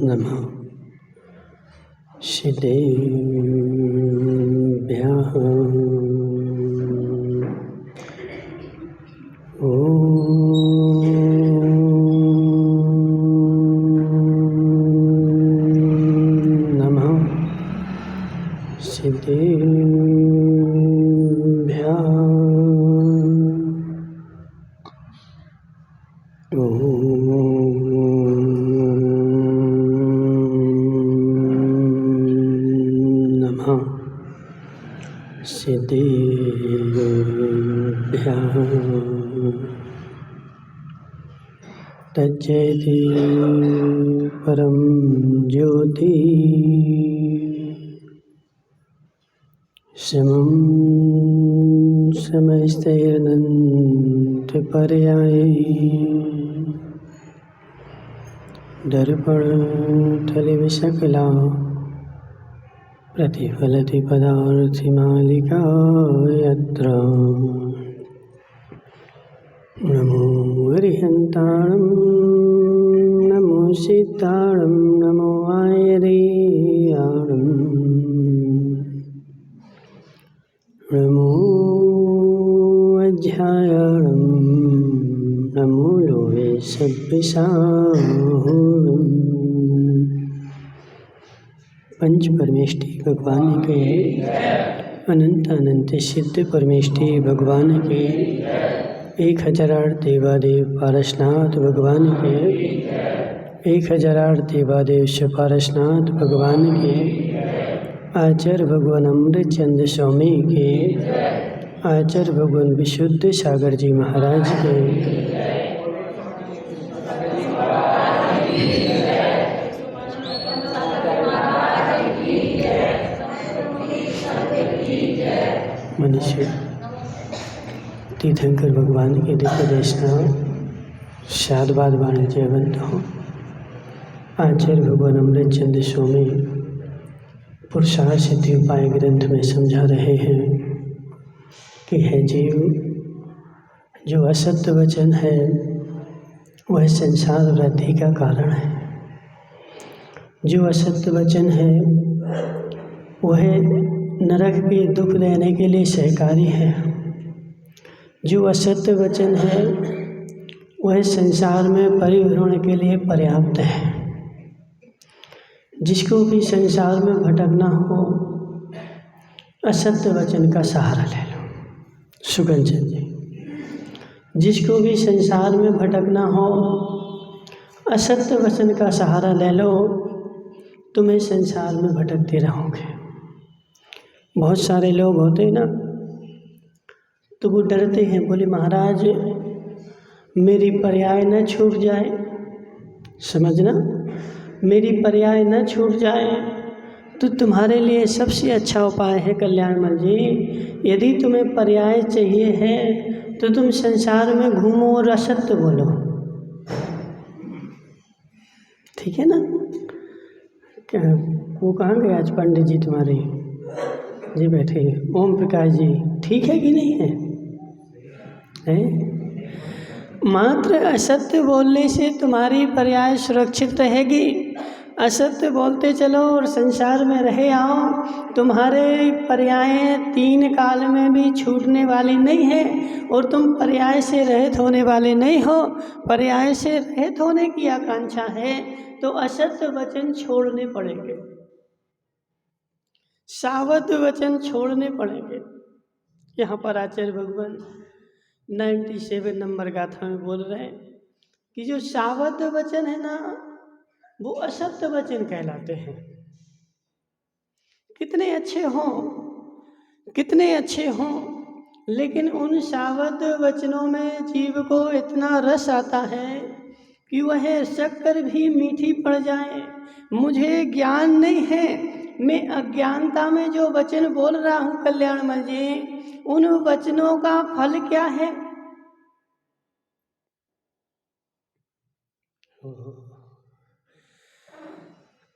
नमः सिद्धेभ्यः। नमः सिद्धेभ्यः। नमः सिद्धेभ्यः। तज्जयति परं ज्योति समं समस्तैरनन्तपर्याये दर्पणथलिविशकला प्रतिफलति पदार्थमालिका यत्र। नमो अरिहन्ताणं नमो सीताणं नमो आयर्याणं नमो अध्यायाणं नमो लोहे सभ्यसाहुणम्। पंच परमेष्टि भगवान के अनंत अनंत सिद्ध परमेष्टि भगवान के 1008 देवादेव पारसनाथ भगवान के 1008 देवादेव पारसनाथ भगवान के आचार्य भगवान अमृतचंद्र स्वामी के आचार्य भगवान विशुद्ध सागर जी महाराज के मनुष्य तीर्थंकर भगवान के दिव्य देशना शादवाद वाणिज्य बंद हो। आचार्य भगवान अमृतचंद्र स्वामी पुरुषार्थ सिद्धि उपाय ग्रंथ में समझा रहे हैं कि है जीव, जो असत्य वचन है वह संसार वृद्धि का कारण है। जो असत्य वचन है वह नरक के दुख देने के लिए सहकारी है। जो असत्य वचन है वह संसार में परिभ्रमण के लिए पर्याप्त है। जिसको भी संसार में भटकना हो असत्य वचन का सहारा ले लो। सुगंचन जी, जिसको भी संसार में भटकना हो असत्य वचन का सहारा ले लो, तुम्हें संसार में भटकते रहोगे। बहुत सारे लोग होते हैं ना, तो वो डरते हैं, बोले महाराज मेरी पर्याय न छूट जाए। समझना, मेरी पर्याय न छूट जाए तो तुम्हारे लिए सबसे अच्छा उपाय है कल्याणमल जी, यदि तुम्हें पर्याय चाहिए है तो तुम संसार में घूमो और असत्य बोलो। ठीक है ना? क्या वो कहाँ गए आज पंडित जी तुम्हारे? जी बैठे हैं। ओम प्रकाश जी, ठीक है कि नहीं है? मात्र असत्य बोलने से तुम्हारी पर्याय सुरक्षित रहेगी। असत्य बोलते चलो और संसार में रहे आओ, तुम्हारे पर्याय 3 काल में भी छूटने वाली नहीं है और तुम पर्याय से रहित होने वाले नहीं हो। पर्याय से रहित होने की आकांक्षा है तो असत्य वचन छोड़ने पड़ेंगे, सावध वचन छोड़ने पड़ेंगे। यहाँ पर आचार्य भगवान 97 नंबर गाथा में बोल रहे हैं कि जो सावध वचन है ना वो असत्य वचन कहलाते हैं। कितने अच्छे हों लेकिन उन सावध वचनों में जीव को इतना रस आता है कि वह शक्कर भी मीठी पड़ जाए। मुझे ज्ञान नहीं है, मैं अज्ञानता में जो वचन बोल रहा हूँ कल्याणमल जी, उन वचनों का फल क्या है?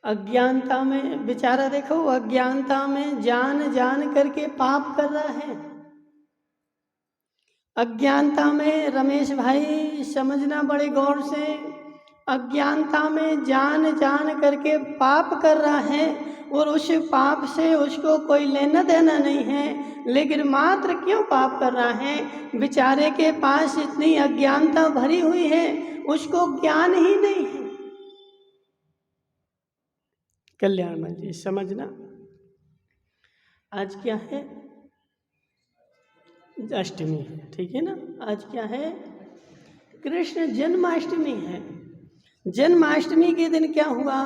अज्ञानता में बेचारा, देखो अज्ञानता में जान जान करके पाप कर रहा है। अज्ञानता में रमेश भाई समझना बड़े गौर से, अज्ञानता में जान जान करके पाप कर रहा है और उस पाप से उसको कोई लेना देना नहीं है, लेकिन मात्र क्यों पाप कर रहा है? बेचारे के पास इतनी अज्ञानता भरी हुई है, उसको ज्ञान ही नहीं है। कल्याणमल जी समझना, आज क्या है? अष्टमी है, ठीक है ना। आज क्या है? कृष्ण जन्माष्टमी है। जन्माष्टमी के दिन क्या हुआ?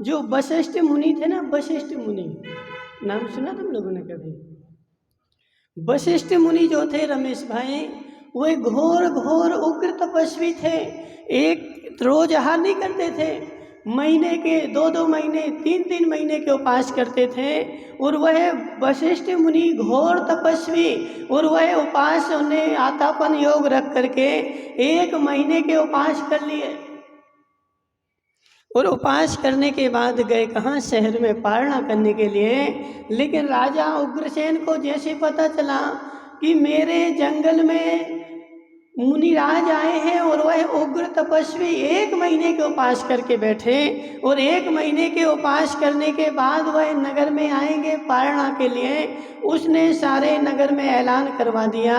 जो वशिष्ठ मुनि थे ना, वशिष्ठ मुनि, नाम सुना तुम लोगों ने कभी? वशिष्ठ मुनि जो थे रमेश भाई, वो घोर घोर उग्र तपस्वी थे। एक रोज आहार नहीं करते थे, महीने के 2-2 महीने 3-3 महीने के उपास करते थे। और वह वशिष्ठ मुनि घोर तपस्वी, और वह उपास उन्हें आतापन योग रख करके 1 महीने के उपास कर लिए। और उपास करने के बाद गए कहाँ? शहर में पारणा करने के लिए। लेकिन राजा उग्रसेन को जैसे पता चला कि मेरे जंगल में मुनिराज आए हैं और वह उग्र तपस्वी 1 महीने के उपास करके बैठे, और 1 महीने के उपास करने के बाद वह नगर में आएंगे पारणा के लिए, उसने सारे नगर में ऐलान करवा दिया,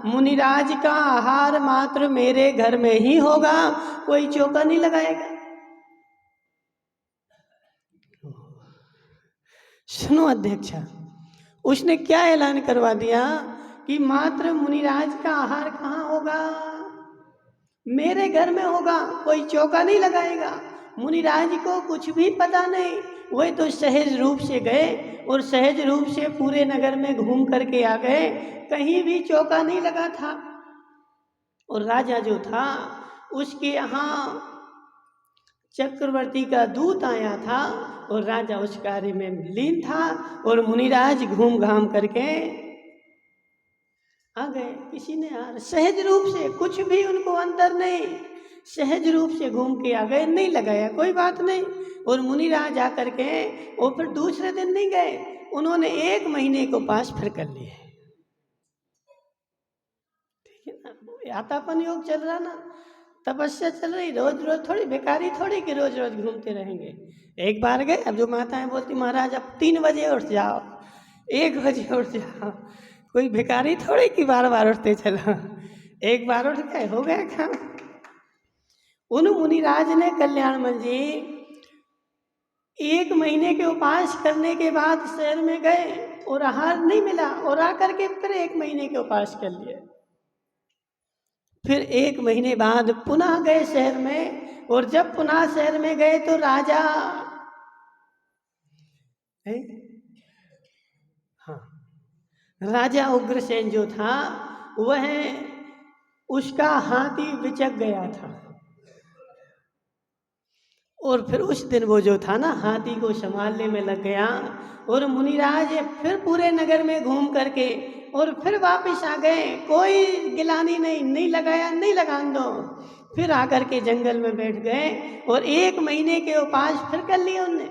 मुनिराज का आहार मात्र मेरे घर में ही होगा, कोई चौका नहीं लगाएगा। सुनो अध्यक्षा, उसने क्या ऐलान करवा दिया कि मात्र मुनिराज का आहार कहाँ होगा? मेरे घर में होगा, कोई चौका नहीं लगाएगा। मुनिराज को कुछ भी पता नहीं, वही तो सहज रूप से गए और सहज रूप से पूरे नगर में घूम करके आ गए, कहीं भी चौका नहीं लगा था। और राजा जो था उसके यहाँ चक्रवर्ती का दूत आया था और राजा उस कार्य में लीन था, और मुनिराज घूम घाम करके आ गए। किसी ने सहज रूप से, कुछ भी उनको अंदर नहीं, सहज रूप से घूम के आ गए, नहीं लगाया, कोई बात नहीं। और मुनिराज आकर के और फिर दूसरे दिन नहीं गए, उन्होंने 1 महीने को पास फिर कर लिए। ठीक है ना, आतापन योग चल रहा ना, तपस्या चल रही, रोज रोज थोड़ी बेकारी थोड़ी कि रोज रोज घूमते रहेंगे। एक बार गए, अब जो माताएं बोलती महाराज अब 3 बजे उठ जाओ, 1 बजे उठ जाओ, कोई भिखारी थोड़ी कि बार बार उठते चलो, एक बार उठ गए हो गया काम। उन मुनिराज ने कल्याणमल जी 1 महीने के उपास करने के बाद शहर में गए और आहार नहीं मिला, और आकर के फिर 1 महीने के उपास कर लिए। फिर 1 महीने बाद पुनः गए शहर में, और जब पुनः शहर में गए तो राजा राजा उग्रसेन जो था वह उसका हाथी बिचक गया था, और फिर उस दिन वो जो था ना हाथी को संभालने में लग गया, और मुनिराज फिर पूरे नगर में घूम करके और फिर वापस आ गए, कोई गिलानी नहीं, नहीं लगाया, नहीं लगान दो। फिर आकर के जंगल में बैठ गए और 1 महीने के उपास फिर कर लिए उनने।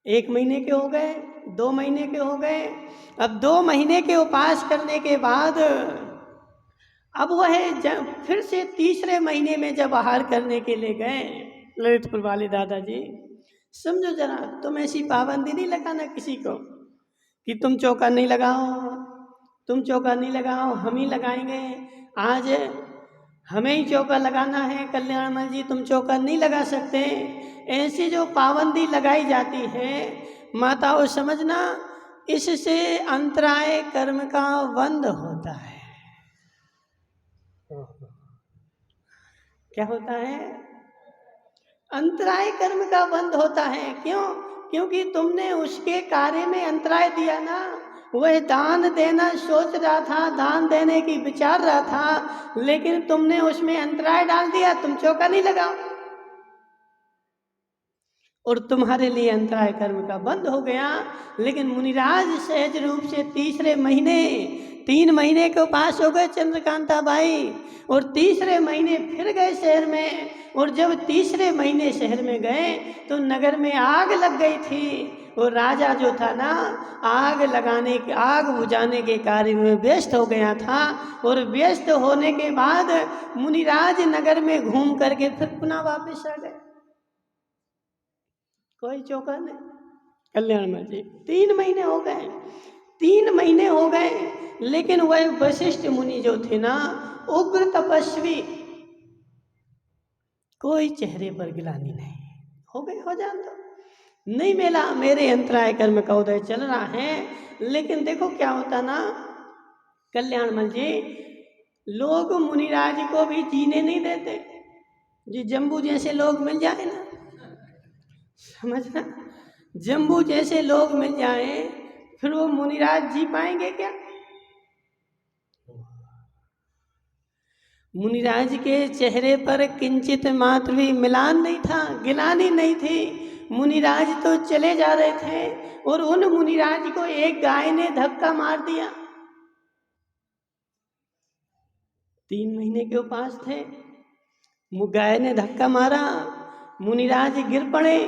1 महीने के हो गए, 2 महीने के हो गए, अब 2 महीने के उपास करने के बाद अब वह फिर से तीसरे महीने में जब आहार करने के लिए गए, ललितपुर वाले दादाजी समझो जरा, तुम ऐसी पाबंदी नहीं लगाना किसी को कि तुम चौका नहीं लगाओ, तुम चौका नहीं लगाओ, हम ही लगाएंगे, आज हमें ही चौका लगाना है। कल्याणमल जी तुम चौका नहीं लगा सकते। ऐसी जो पाबंदी लगाई जाती है माताओं समझना, इससे अंतराय कर्म का बंध होता है। क्या होता है? अंतराय कर्म का बंध होता है। क्यों? क्योंकि तुमने उसके कार्य में अंतराय दिया ना। वह दान देना सोच रहा था, दान देने की विचार रहा था, लेकिन तुमने उसमें अंतराय डाल दिया, तुम चौका नहीं लगाओ। और तुम्हारे लिए अंतराय कर्म का बंद हो गया। लेकिन मुनिराज सहज रूप से 3 महीने के पास हो गए चंद्रकांता बाई, और 3 महीने फिर गए शहर में। और जब 3 महीने शहर में गए तो नगर में आग लग गई थी। और राजा जो था ना, आग बुझाने के कार्य में व्यस्त हो गया था। और व्यस्त होने के बाद मुनिराज नगर में घूम करके फिर पुनः वापस आ गए। कोई चौका नहीं। कल्याण जी 3 महीने हो गए, 3 महीने हो गए, लेकिन वह वशिष्ठ मुनि जो थे ना, उग्र तपस्वी, कोई चेहरे पर गिलानी नहीं। हो गए, हो जान दो, नहीं मिला, मेरे अंतराय कर्म का उदय चल रहा है। लेकिन देखो क्या होता ना कल्याणमल जी, लोग मुनिराज को भी जीने नहीं देते। जी जम्बू जैसे लोग मिल जाए ना, समझना, जम्बू जैसे लोग मिल जाए, फिर वो मुनिराज जी पाएंगे क्या? मुनिराज के चेहरे पर किंचित मात्र भी मिलान नहीं था, गिलानी नहीं थी। मुनिराज तो चले जा रहे थे और उन मुनिराज को एक गाय ने धक्का मार दिया। 3 महीने के उपास थे, गाय ने धक्का मारा, मुनिराज गिर पड़े।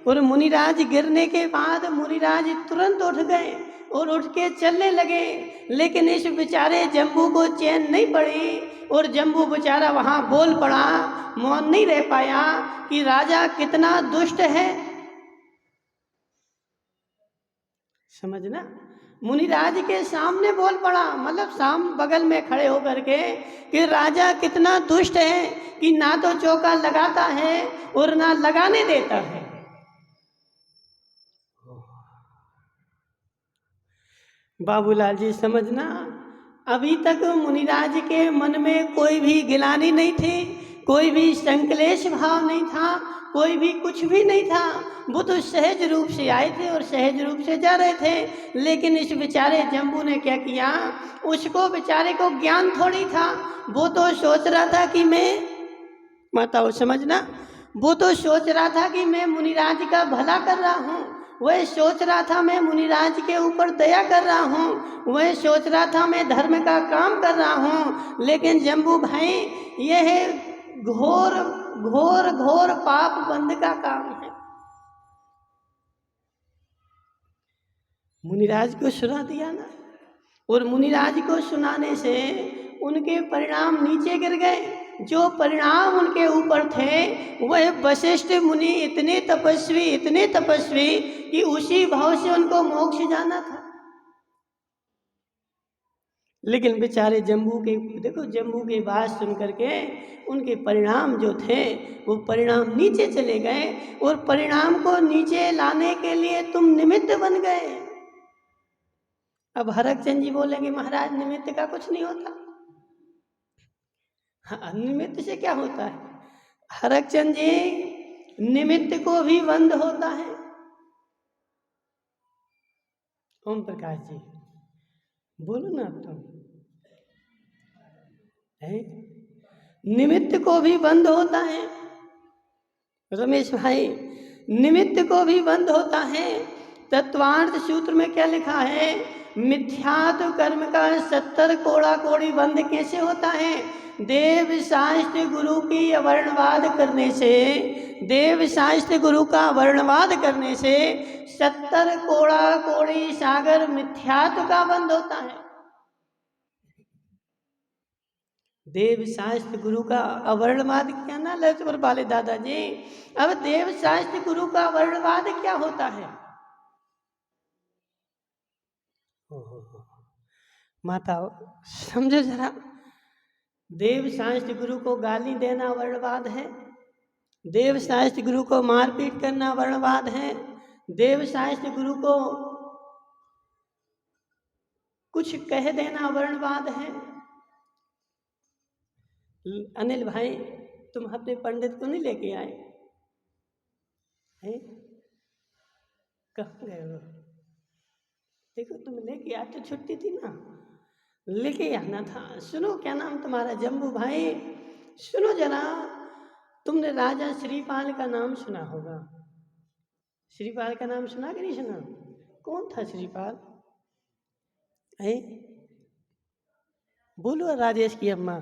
और मुनिराज गिरने के बाद मुनिराज तुरंत उठ गए और उठ के चलने लगे। लेकिन इस बेचारे जम्बू को चैन नहीं पड़ी और जम्बू बेचारा वहां बोल पड़ा, मौन नहीं रह पाया कि राजा कितना दुष्ट है। समझना, मुनिराज के सामने बोल पड़ा, मतलब बगल में खड़े होकर के, कि राजा कितना दुष्ट है कि ना तो चौका लगाता है और ना लगाने देता है। बाबूलाल जी समझना, अभी तक मुनिराज के मन में कोई भी गिलानी नहीं थी, कोई भी संकलेश भाव नहीं था, कोई भी कुछ भी नहीं था। वो तो सहज रूप से आए थे और सहज रूप से जा रहे थे। लेकिन इस बेचारे जम्बू ने क्या किया, उसको बेचारे को ज्ञान थोड़ी था। वो तो सोच रहा था कि मैं, माताओं समझना, वो तो सोच रहा था कि मैं मुनिराज का भला कर रहा हूँ, वह सोच रहा था मैं मुनिराज के ऊपर दया कर रहा हूँ, वह सोच रहा था मैं धर्म का काम कर रहा हूँ। लेकिन जम्बू भाई, यह घोर घोर घोर पाप बंद का काम है। मुनिराज को सुना दिया ना, और मुनिराज को सुनाने से उनके परिणाम नीचे गिर गए। जो परिणाम उनके ऊपर थे, वह वशिष्ठ मुनि इतने तपस्वी कि उसी भाव से उनको मोक्ष जाना था। लेकिन बेचारे जम्बू के, देखो जम्बू के बात सुन करके उनके परिणाम जो थे वो परिणाम नीचे चले गए, और परिणाम को नीचे लाने के लिए तुम निमित्त बन गए। अब हरकचंद जी बोलेंगे महाराज निमित्त का कुछ नहीं होता। हाँ, निमित्त से क्या होता है हरकचंद जी, निमित्त को भी बंद होता है। ओम प्रकाश जी बोलो ना, अब तुम है, निमित्त को भी बंद होता है। रमेश भाई, निमित्त को भी बंद होता है। तत्वार्थ सूत्र में क्या लिखा है, मिथ्यात्व कर्म का 70 कोड़ा कोड़ी बंद कैसे होता है? देव शास्त्र गुरु की अवर्णवाद करने से, देव शास्त्र गुरु का वर्णवाद करने से 70 कोड़ा कोड़ी सागर मिथ्यात्व का बंद होता है। देव शास्त्र गुरु का अवर्णवाद किया ना लक्ष्मण वाले दादाजी। अब देव शास्त्र गुरु का वर्णवाद क्या होता है? माता समझो जरा, देव शास्त्र गुरु को गाली देना वर्णवाद है, देव शास्त्र गुरु को मारपीट करना वर्णवाद है, देव शास्त्र गुरु को कुछ कह देना वर्णवाद है। अनिल भाई, तुम अपने पंडित को नहीं लेके आए हैं? कहाँ गए हो? देखो तुम लेके आते, छुट्टी थी ना, लेके आना था। सुनो, क्या नाम तुम्हारा? जम्बू भाई सुनो जरा, तुमने राजा श्रीपाल का नाम सुना होगा। श्रीपाल का नाम सुना कि नहीं सुना? कौन था श्रीपाल? है बोलो राजेश की अम्मा।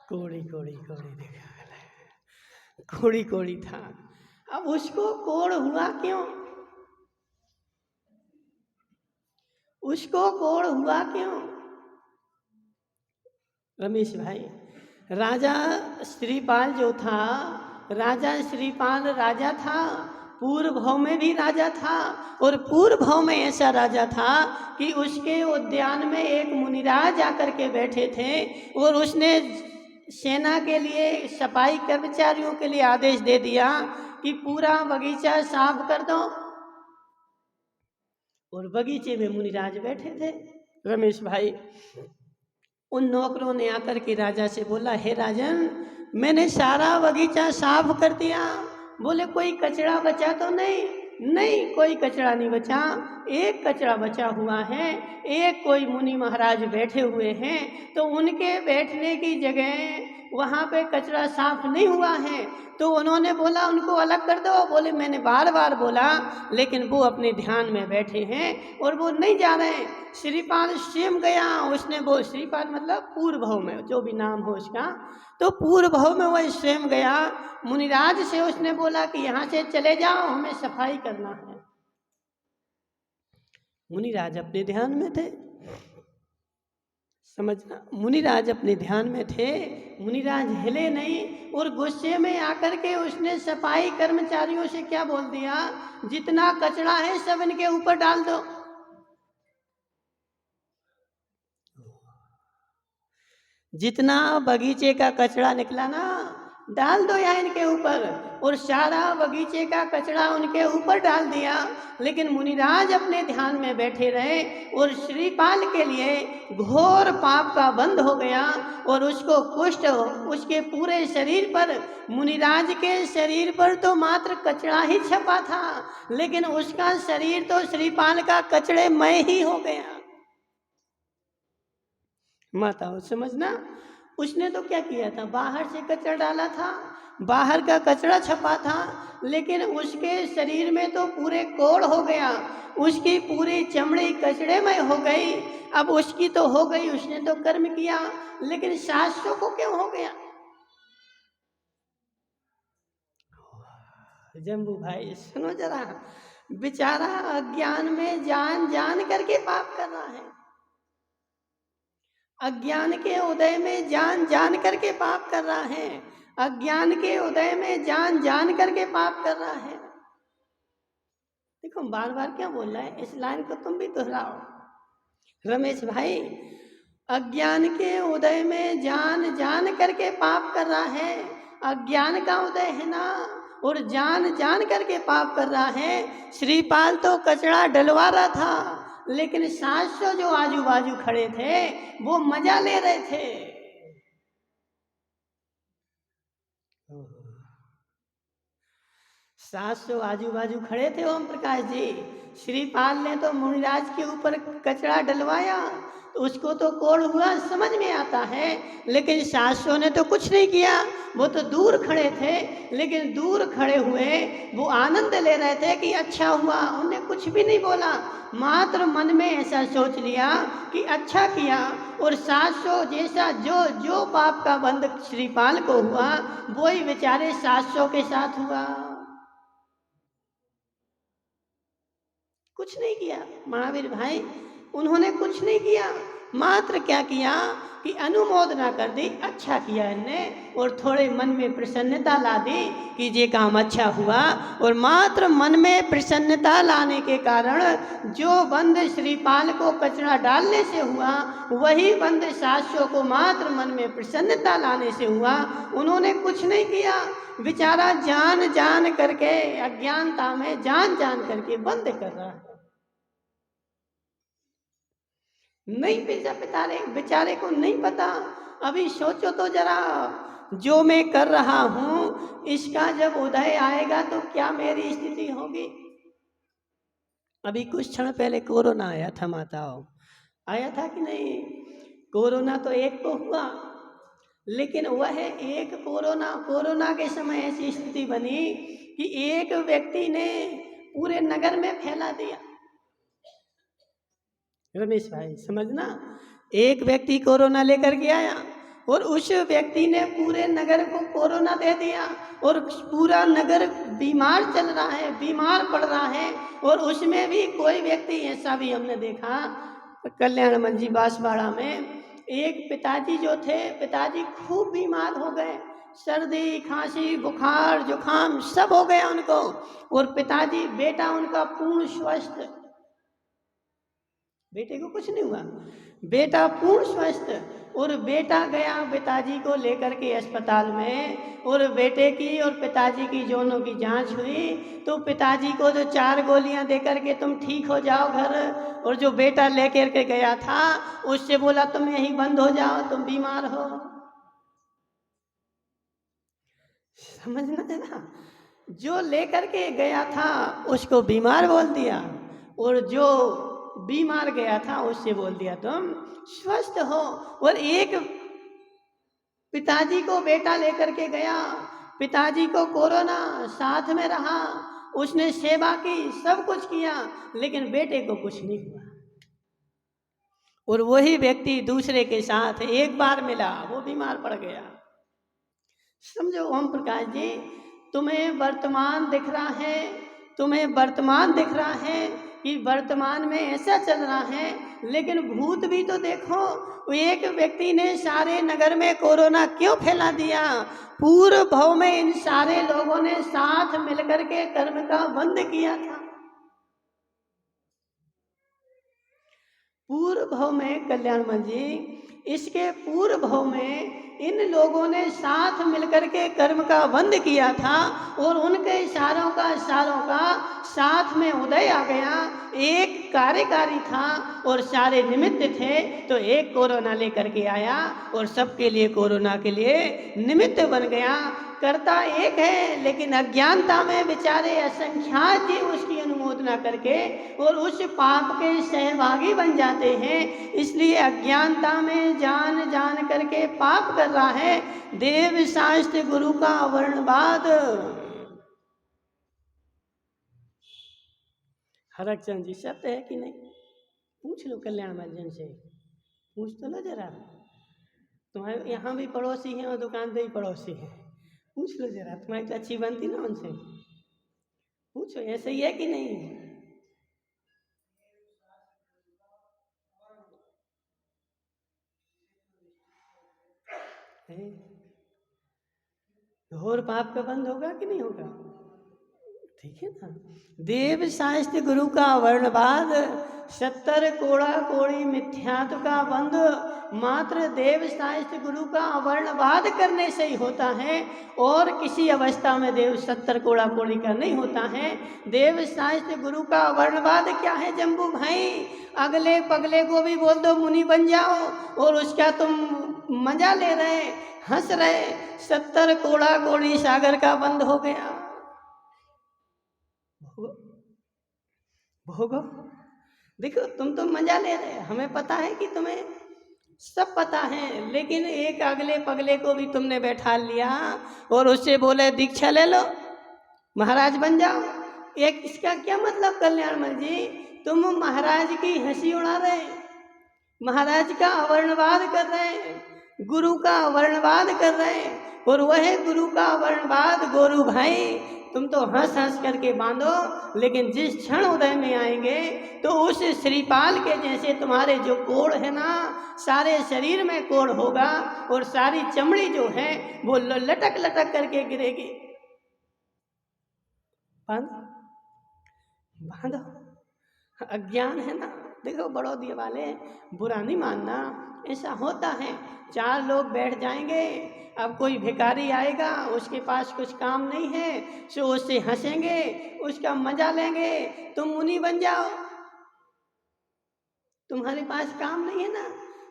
कोड़ी कोड़ी कोड़ी देखा, कोड़ी कोड़ी था। अब उसको कोड़ हुआ क्यों? उसको कोड़ हुआ क्यों? रमेश भाई, राजा श्रीपाल जो था, राजा श्रीपाल राजा था, पूर्व भाव में भी राजा था। और पूर्व भाव में ऐसा राजा था कि उसके उद्यान में एक मुनिराज आकर के बैठे थे और उसने सेना के लिए, सफाई कर्मचारियों के लिए आदेश दे दिया कि पूरा बगीचा साफ कर दो। और बगीचे में मुनिराज बैठे थे। रमेश भाई, उन नौकरों ने आकर के राजा से बोला, हे राजन, मैंने सारा बगीचा साफ कर दिया। बोले कोई कचरा बचा तो नहीं? नहीं, कोई कचरा नहीं बचा। एक कचरा बचा हुआ है, एक कोई मुनि महाराज बैठे हुए हैं, तो उनके बैठने की जगह वहाँ पे कचरा साफ नहीं हुआ है, तो उन्होंने बोला उनको अलग कर दो। बोले मैंने बार बार बोला, लेकिन वो अपने ध्यान में बैठे हैं और वो नहीं जा रहे हैं। श्रीपाल स्वयं गया, उसने वो, श्रीपाल मतलब पूर्व भाव में जो भी नाम हो उसका, तो पूर्व भाव में वह स्वयं गया। मुनिराज से उसने बोला कि यहाँ से चले जाओ, हमें सफाई करना है। मुनिराज अपने ध्यान में थे, समझना, मुनिराज अपने ध्यान में थे। मुनिराज हिले नहीं और गुस्से में आकर के उसने सफाई कर्मचारियों से क्या बोल दिया, जितना कचरा है सब इनके ऊपर डाल दो। जितना बगीचे का कचरा निकला ना, डाल दो यहाँ इनके ऊपर। और सारा बगीचे का कचरा उनके ऊपर डाल दिया। लेकिन मुनिराज अपने ध्यान में बैठे रहे और श्रीपाल के लिए घोर पाप का बंध हो गया और उसको कुष्ठ उसके पूरे शरीर पर, मुनिराज के शरीर पर तो मात्र कचरा ही छपा था, लेकिन उसका शरीर तो श्रीपाल का कचड़ेमय ही हो गया। माताओं समझना, उसने तो क्या किया था, बाहर से कचरा डाला था, बाहर का कचरा छपा था, लेकिन उसके शरीर में तो पूरे कोड़ हो गया, उसकी पूरी चमड़ी कचड़ेमय हो गई। अब उसकी तो हो गई, उसने तो कर्म किया, लेकिन सासों को क्यों हो गया? जम्बू भाई सुनो जरा, बेचारा अज्ञान में जान जान करके पाप कर रहा है। अज्ञान के उदय में जान जान करके पाप कर रहा है। अज्ञान के उदय में जान जान करके पाप कर रहा है। देखो बार बार क्या बोल रहा है, इस लाइन को तुम भी दोहराओ। रमेश भाई, अज्ञान के उदय में जान जान करके पाप कर रहा है। अज्ञान का उदय है ना, और जान जान करके पाप कर रहा है। श्रीपाल तो कचरा डलवा रहा था, लेकिन 700 जो आजू बाजू खड़े थे वो मजा ले रहे थे। 700 आजू बाजू खड़े थे ओम प्रकाश जी। श्रीपाल ने तो मुनिराज के ऊपर कचरा डलवाया, तो उसको तो कोड़ हुआ समझ में आता है, लेकिन 700 ने तो कुछ नहीं किया, वो तो दूर खड़े थे। लेकिन दूर खड़े हुए वो आनंद ले रहे थे कि अच्छा हुआ, उन्हें कुछ भी नहीं बोला, मात्र मन में ऐसा सोच लिया कि अच्छा किया। और 700 जैसा जो जो पाप का बंध श्रीपाल को हुआ, वही बेचारे 700 के साथ हुआ। कुछ नहीं किया महावीर भाई, उन्होंने कुछ नहीं किया, मात्र क्या किया कि अनुमोदना कर दी, अच्छा किया इनने, और थोड़े मन में प्रसन्नता ला दी कि ये काम अच्छा हुआ। और मात्र मन में प्रसन्नता लाने के कारण जो बंद श्रीपाल को कचरा डालने से हुआ, वही बंद 700 को मात्र मन में प्रसन्नता लाने से हुआ। उन्होंने कुछ नहीं किया, बेचारा जान जान करके, अज्ञानता में जान जान करके बंद कर रहा है। नहीं बेचारे को नहीं पता। अभी सोचो तो जरा, जो मैं कर रहा हूं इसका जब उदय आएगा तो क्या मेरी स्थिति होगी। अभी कुछ क्षण पहले कोरोना आया था माताओं, आया था कि नहीं? कोरोना तो एक को हुआ, लेकिन वह एक कोरोना के समय ऐसी स्थिति बनी कि एक व्यक्ति ने पूरे नगर में फैला दिया। रमेश भाई समझना, एक व्यक्ति कोरोना लेकर के आया और उस व्यक्ति ने पूरे नगर को कोरोना दे दिया और पूरा नगर बीमार चल रहा है, बीमार पड़ रहा है। और उसमें भी कोई व्यक्ति, ऐसा भी हमने देखा कल्याण मंजी बांसवाड़ा में, एक पिताजी जो थे, पिताजी खूब बीमार हो गए, सर्दी खांसी बुखार जुखाम सब हो गया उनको। और पिताजी, बेटा उनका पूर्ण स्वस्थ, बेटे को कुछ नहीं हुआ, बेटा पूर्ण स्वस्थ। और बेटा गया पिताजी को लेकर के अस्पताल में, और बेटे की और पिताजी की दोनों की जांच हुई तो पिताजी को जो 4 गोलियां देकर के तुम ठीक हो जाओ घर, और जो बेटा लेकर के गया था उससे बोला तुम यहीं बंद हो जाओ, तुम बीमार हो। समझना है ना, जो लेकर के गया था उसको बीमार बोल दिया, और जो बीमार गया था उससे बोल दिया तुम स्वस्थ हो। और एक पिताजी को बेटा लेकर के गया, पिताजी को कोरोना, साथ में रहा, उसने सेवा की, सब कुछ किया, लेकिन बेटे को कुछ नहीं हुआ। और वही व्यक्ति दूसरे के साथ एक बार मिला, वो बीमार पड़ गया। समझो ओम प्रकाश जी, तुम्हें वर्तमान दिख रहा है, तुम्हें वर्तमान दिख रहा है कि वर्तमान में ऐसा चल रहा है, लेकिन भूत भी तो देखो। एक व्यक्ति ने सारे नगर में कोरोना क्यों फैला दिया? पूर्व भाव में इन सारे लोगों ने साथ मिलकर के कर्म का बंद किया था। पूर्व भाव में कल्याण मंजी, इसके पूर्व भाव में इन लोगों ने साथ मिलकर के कर्म का बंद किया था, और उनके इशारों का साथ में उदय आ गया। एक कार्यकारी था और सारे निमित्त थे, तो एक कोरोना लेकर के आया और सबके लिए कोरोना के लिए निमित्त बन गया। करता एक है, लेकिन अज्ञानता में बेचारे असंख्यात जी उसकी अनुमोदना करके और उस पाप के सहभागी बन जाते हैं। इसलिए अज्ञानता में जान जान करके पाप कर रहा है। देव शास्त्र गुरु का वर्णवाद। हरक चंद जी, सत्य है कि नहीं? पूछ लो कल्याण मंजन से, पूछ तो लो जरा। तुम्हारे यहाँ भी पड़ोसी हैं और दुकान पे भी पड़ोसी हैं, पूछ लो जरा, तुम्हारी तो अच्छी बनती ना उनसे, पूछो ऐसे ही है कि नहीं है? घोर पाप का बंद होगा कि नहीं होगा? ठीक है ना। देव शास्त्र गुरु का वर्णवाद, 70 कोड़ा कोड़ी मिथ्यात्व का बंद मात्र देव शास्त्र गुरु का वर्णवाद करने से ही होता है, और किसी अवस्था में देव 70 कोड़ा कोड़ी का नहीं होता है। देव शास्त्र गुरु का वर्णवाद क्या है जम्बू भाई? अगले पगले को भी बोल दो मुनि बन जाओ, और उसका तुम मजा ले रहे, हंस रहे। 70 कोड़ा कोड़ी सागर का बंद हो गया। भोगो, देखो तुम तो मजा ले रहे, हमें पता है कि तुम्हें सब पता है, लेकिन एक अगले पगले को भी तुमने बैठा लिया और उससे बोले दीक्षा ले लो, महाराज बन जाओ। एक इसका क्या मतलब कल्याणमल जी? तुम महाराज की हंसी उड़ा रहे, महाराज का वर्णवाद कर रहे, गुरु का वर्णवाद कर रहे, और वह गुरु का वर्णवाद गोरू भाई तुम तो हंस हंस करके बांधो, लेकिन जिस क्षण उदय में आएंगे तो उस श्रीपाल के जैसे तुम्हारे जो कोड़ है ना, सारे शरीर में कोड़ होगा और सारी चमड़ी जो है वो लटक लटक करके गिरेगी। बांधो, अज्ञान है ना। देखो बड़ौदी वाले, बुरा नहीं मानना, ऐसा होता है। 4 लोग बैठ जाएंगे, अब कोई भिखारी आएगा, उसके पास कुछ काम नहीं है, सो उससे हंसेंगे, उसका मजा लेंगे। तुम मुनि बन जाओ, तुम्हारे पास काम नहीं है ना,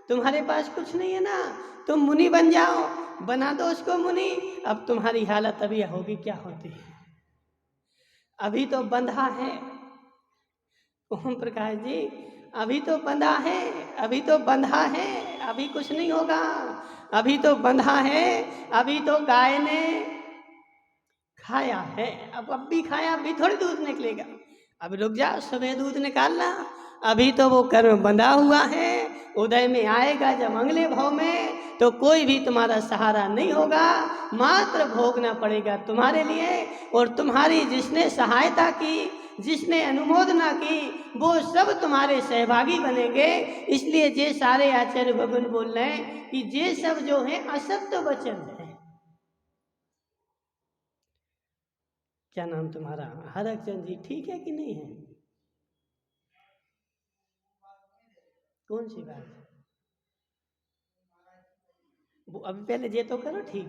तुम्हारे पास कुछ नहीं है ना, तुम मुनि बन जाओ, बना दो उसको मुनि। अब तुम्हारी हालत अभी होगी क्या होती है? अभी तो बंधा है ओम प्रकाश जी, अभी तो बंधा है, अभी तो बंधा है, अभी कुछ नहीं होगा, अभी तो बंधा है। अभी तो गाय ने खाया है, अब भी खाया, अभी थोड़ी दूध निकलेगा। अब रुक जा, सुबह दूध निकालना, अभी तो वो कर्म बंधा हुआ है। उदय में आएगा जब अगले भाव में, तो कोई भी तुम्हारा सहारा नहीं होगा, मात्र भोगना पड़ेगा तुम्हारे लिए। और तुम्हारी जिसने सहायता की, जिसने अनुमोदना की, वो सब तुम्हारे सहभागी बनेंगे। इसलिए जे सारे आचार्य भगवान बोल रहे हैं कि जे सब जो है असत्य वचन है। क्या नाम तुम्हारा? हरकचंद जी, ठीक है कि नहीं है? कौन सी बात? वो अभी पहले ये तो करो ठीक,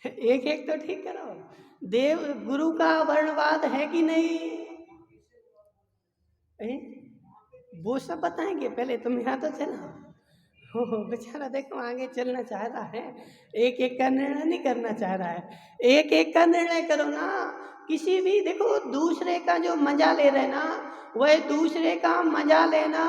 एक एक तो ठीक करो। देव गुरु का वर्णवाद है कि नहीं? ए? वो सब बताएंगे, पहले तुम यहाँ तो चलो। हो बेचारा देखो आगे चलना चाह रहा है, एक एक का निर्णय नहीं करना चाह रहा है। एक एक का निर्णय करो ना। किसी भी देखो, दूसरे का जो मजा ले रहे ना, वह दूसरे का मजा लेना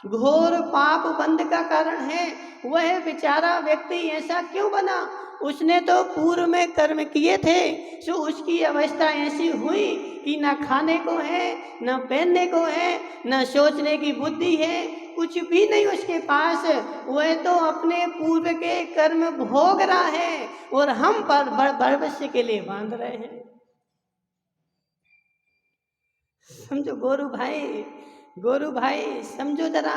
घोर पाप बंध का कारण है। वह बेचारा व्यक्ति ऐसा क्यों बना? उसने तो पूर्व में कर्म किए थे, सो उसकी अवस्था ऐसी हुई कि ना खाने को है, ना पहनने को है, ना सोचने की बुद्धि है, कुछ भी नहीं उसके पास। वह तो अपने पूर्व के कर्म भोग रहा है और हम पर भविष्य के लिए बांध रहे हैं। समझो गोरू भाई, गोरू भाई समझो जरा,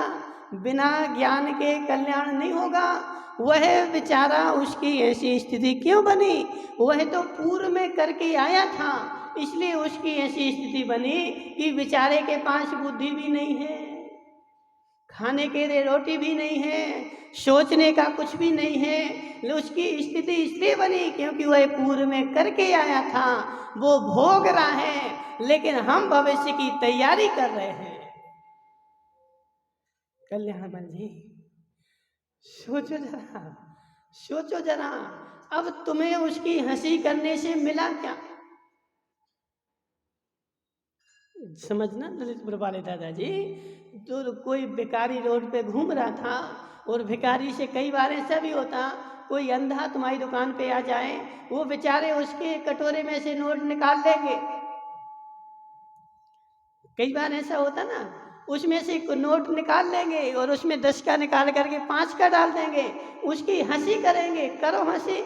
बिना ज्ञान के कल्याण नहीं होगा। वह बेचारा, उसकी ऐसी स्थिति क्यों बनी? वह तो पूर्व में करके आया था, इसलिए उसकी ऐसी स्थिति बनी कि बेचारे के पास बुद्धि भी नहीं है, खाने के लिए रोटी भी नहीं है, सोचने का कुछ भी नहीं है। उसकी स्थिति इसलिए बनी क्योंकि वह पूर्व में करके आया था, वो भोग रहा है, लेकिन हम भविष्य की तैयारी कर रहे हैं। कल्याण जी, सोचो जरा, सोचो जरा, अब तुम्हें उसकी हंसी करने से मिला क्या? समझना ललितपुर वाले दादाजी, तो कोई भिखारी रोड पे घूम रहा था, और भिखारी से कई बार ऐसा भी होता, कोई अंधा तुम्हारी दुकान पे आ जाए, वो बेचारे उसके कटोरे में से नोट निकाल लेंगे। कई बार ऐसा होता ना, उसमें से नोट निकाल लेंगे और उसमें 10 का निकाल करके 5 का डाल देंगे, उसकी हंसी करेंगे। करो हंसी,